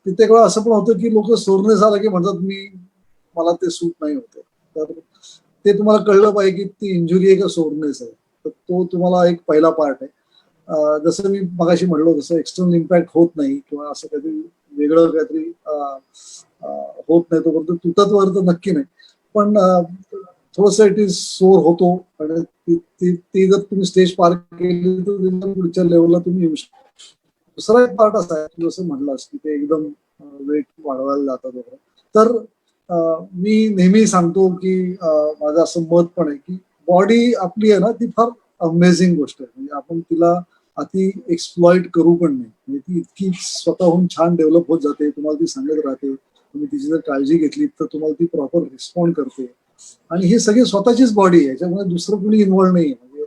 कित्येक वेळा असं पण होतं की लोक सोरनेस आला की म्हणतात मला ते सूट नाही होते. तर ते तुम्हाला कळलं पाहिजे की ती इंजुरी आहे का सोरनेस आहे. तर तो तुम्हाला एक पहिला पार्ट आहे. जसं मी मगाशी म्हणलो तसं एक्सटर्नल इम्पॅक्ट होत नाही किंवा असं काहीतरी वेगळं काहीतरी होत नाही तोपर्यंत तुटत वगैरे तर नक्की नाही. पण थोडस इट इज सोर होतो आणि ती जर तुम्ही स्टेज पार केली तर पुढच्या लेवलला तुम्ही येऊ शकता. दुसरा एक पार्ट असा आहे, तू जसं म्हणलास की ते एकदम वेट वाढवायला जातात वगैरे. तर मी नेहमी सांगतो की माझं असं मत पण आहे की बॉडी आपली आहे ना ती फार अमेझिंग गोष्ट आहे. म्हणजे आपण तिला अति एक्सप्लॉइट करू पण नाही. म्हणजे ती इतकी स्वतःहून छान डेव्हलप होत जाते, तुम्हाला ती सांगत राहते. तुम्ही तिची जर काळजी घेतली तर तुम्हाला ती प्रॉपर रिस्पॉन्ड करते. आणि हे सगळी स्वतःचीच बॉडी आहे, याच्यामध्ये दुसरं कुणी इन्व्हॉल्व नाही. म्हणजे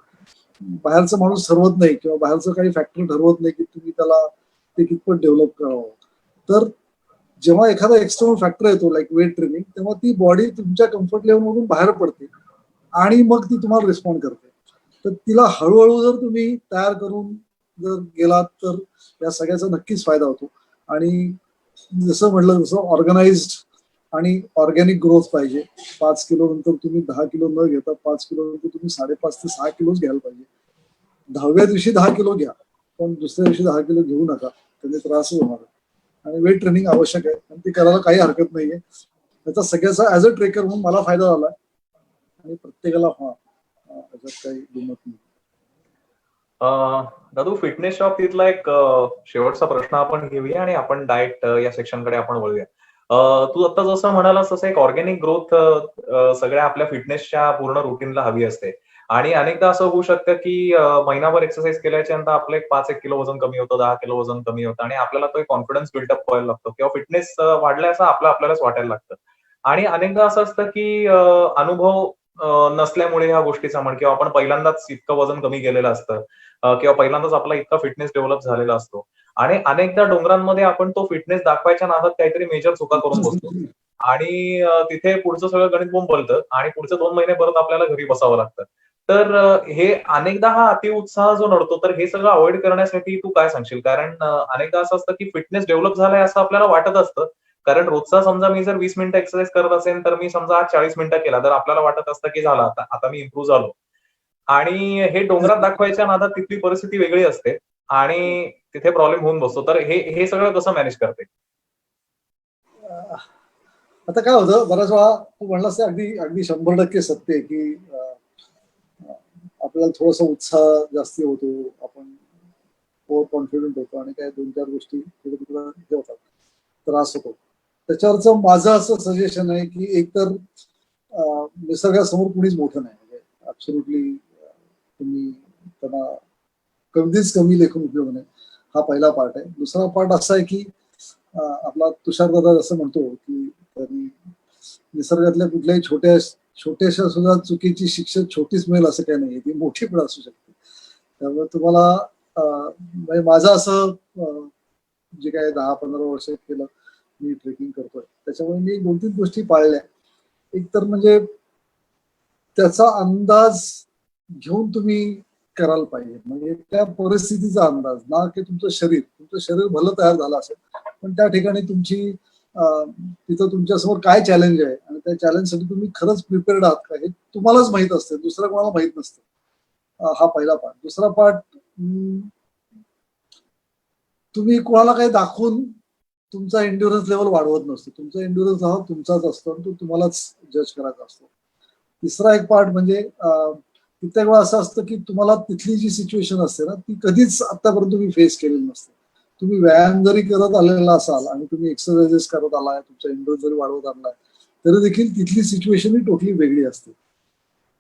बाहेरचा माणूस ठरवत नाही किंवा बाहेरचं काही फॅक्टर ठरवत नाही की तुम्ही त्याला ते कितपत डेव्हलप करावं. तर जेव्हा एखादा एक्सटर्नल फॅक्टर येतो लाईक वेट ट्रेनिंग, तेव्हा ती बॉडी तुमच्या कम्फर्ट लेवलमधून बाहेर पडते आणि मग ती तुम्हाला रिस्पॉन्ड करते. तर तिला हळूहळू जर तुम्ही तयार करून जर गेलात तर या सगळ्याचा नक्कीच फायदा होतो. आणि जसं म्हटलं तसं ऑर्गनाइज्ड आणि ऑर्गॅनिक ग्रोथ पाहिजे. 5 किलो नंतर तुम्ही 10 किलो न घेता 5 किलो नंतर तुम्ही 5.5 ते 6 किलोच घ्यायला पाहिजे. 10व्या दिवशी 10 किलो घ्या, पण दुसऱ्या दिवशी 10 किलो घेऊ नका, त्याने त्रासच होणार. आणि वेट ट्रेनिंग आवश्यक आहे आणि ते करायला काही हरकत नाहीये. त्याचा सगळ्याचा ऍज अ ट्रेकर म्हणून मला फायदा झाला आणि प्रत्येकाला त्याच्यात काही दुमत नाही. दादू, फिटनेसच्या बाबतीतला एक शेवटचा प्रश्न आपण घेऊया आणि आपण डाएट या सेक्शनकडे आपण वळूया. तू आता जसं म्हणालास तसं एक ऑर्गॅनिक ग्रोथ सगळ्या आपल्या फिटनेसच्या पूर्ण रुटीनला हवी असते. आणि अनेकदा असं होऊ शकतं की महिनाभर एक्सरसाइज केल्याच्या नंतर आपलं एक 5-1 किलो वजन कमी होतं, 10 किलो वजन कमी होतं आणि आपल्याला तो एक कॉन्फिडन्स बिल्डअप व्हायला लागतो किंवा फिटनेस वाढलाय असं आपल्यालाच वाटायला लागतं. आणि अनेकदा असं असतं की अनुभव नसल्यामुळे ह्या गोष्टीचा म्हण किंवा आपण पहिल्यांदाच इतकं वजन कमी केलेलं असतं किंवा पहिल्यांदाच आपला इतका फिटनेस डेव्हलप झालेला असतो आणि अनेकदा डोंगरांमध्ये आपण तो फिटनेस दाखवायच्या नादात काहीतरी मेजर चुका करून बसतो आणि तिथे पुढचं सगळं गणित बोंबलतं आणि पुढचे 2 महिने परत आपल्याला घरी बसावं लागतं. तर हे अनेकदा हा अतिउत्साह जो नडतो, तर हे सगळं अवॉइड करण्यासाठी तू काय सांगशील? कारण अनेकदा असं असतं की फिटनेस डेव्हलप झालाय असं आपल्याला वाटत असतं, कारण रोजचा समजा मी जर 20 मिनिटं एक्सरसाइज करत असेल तर मी समजा आज 40 मिनिटं केला तर आपल्याला वाटत असतं की झालं आता मी इम्प्रूव्ह झालो. आणि हे डोंगरात दाखवायच्या नादात तिथली परिस्थिती वेगळी असते आणि तिथे प्रॉब्लेम होऊन बसतो. तर हे सगळं कसं मॅनेज करते? आता काय होतं, बऱ्याच वेळा तू म्हणलास ते अगदी अगदी 100% सत्य आहे की आपल्याला थोडासा उत्साह जास्ती होतो, आपण ओव्हर कॉन्फिडंट होतो आणि काय 2-4 गोष्टी हे होतात, त्रास होतो. त्याच्यावरचं माझं असं सजेशन आहे की एकतर निसर्गासमोर कुणीच मोठं नाही, म्हणजे ऍब्सोल्युटली तुम्ही त्यांना कधीच कमी लेखून उपयोग नाही. हा पहिला पार्ट आहे. दुसरा पार्ट असा आहे की आपला तुषार दादा जसं म्हणतो की त्यांनी निसर्गातल्या कुठल्याही छोट्याशा सुद्धा चुकीची शिक्षा छोटीच मिळेल असं काही नाही, ती मोठी पण असू शकते. त्यामुळे तुम्हाला म्हणजे माझं असं जे काय 10-15 वर्ष केलं मी ट्रेकिंग करतोय, त्याच्यामुळे मी 2-3 गोष्टी पाळल्या. एक तर म्हणजे त्याचा अंदाज घेऊन तुम्ही करायला पाहिजे, म्हणजे त्या परिस्थितीचा अंदाज, ना की तुमचं शरीर भलं तयार झालं असेल पण त्या ठिकाणी तुमची तिथं तुमच्यासमोर काय चॅलेंज आहे आणि त्या चॅलेंजसाठी तुम्ही खरंच प्रिपेअर्ड आहात का हे तुम्हालाच माहित असते, दुसऱ्या कोणाला माहित नसतं. हा पहिला पार्ट. दुसरा पार्ट, तुम्ही कोणाला काही दाखवून तुमचा एन्ड्युरन्स लेवल वाढवत नसतो. तुमचा एन्ड्युरन्स हा तुमचाच असतो आणि तो तुम्हालाच जज करायचा असतो. तिसरा एक पार्ट म्हणजे कित्येक वेळा असं असतं की तुम्हाला तिथली जी सिच्युएशन असते ना ती कधीच आतापर्यंत तुम्ही फेस केलेली नसते. तुम्ही व्यायाम जरी करत आलेला असाल आणि तुम्ही एक्सरसाइजेस करत आलाय, तुमचा एन्ड्युरन्स जरी वाढवत आणलाय, तरी देखील तिथली सिच्युएशन ही टोटली वेगळी असते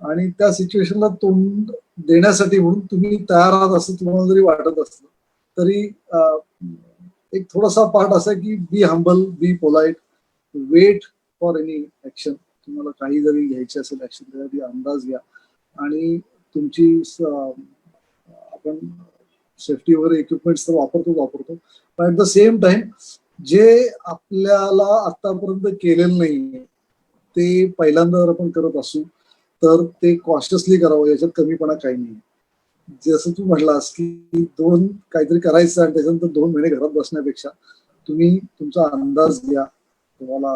आणि त्या सिच्युएशनला तोंड देण्यासाठी म्हणून तुम्ही तयार आहात असं तुम्हाला जरी वाटत असलं तरी एक थोडासा पार्ट असा की be humble, be polite, wait for any action. तुम्हाला काही जरी घ्यायचे असेल ऍक्शन त्यासाठी अंदाज घ्या आणि तुमची आपण सेफ्टी वगैरे इक्विपमेंट्स तर वापरतो पण ऍट द सेम टाइम जे आपल्याला आतापर्यंत केलेलं नाही ते पहिल्यांदा जर आपण करत असू तर ते कॉन्शियसली करावं, याच्यात कमीपणा काही नाही. जसं तू म्हटलास की काहीतरी करायचं आणि त्याच्यानंतर 2 महिने घरात बसण्यापेक्षा तुम्ही तुमचा अंदाज घ्या. तुम्हाला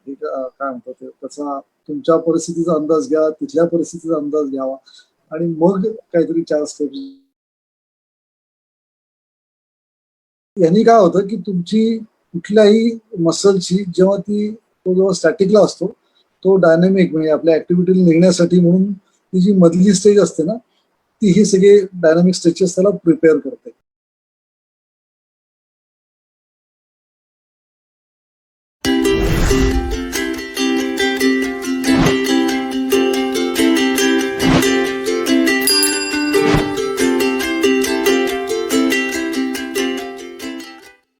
हे काय म्हणतात ते, त्याचा तुमच्या परिस्थितीचा अंदाज घ्या, तिथल्या परिस्थितीचा अंदाज घ्यावा आणि मग काहीतरी 4 स्टेप्स. यांनी काय होतं की तुमची कुठल्याही मसलची जेव्हा स्टॅटिकला असतो तो डायनॅमिक म्हणजे आपल्या ऍक्टिव्हिटीला निघण्यासाठी म्हणून ती जी मधली स्टेज असते ना ती ही सगळे डायनॅमिक स्ट्रेचेस त्याला प्रिपेअर करते.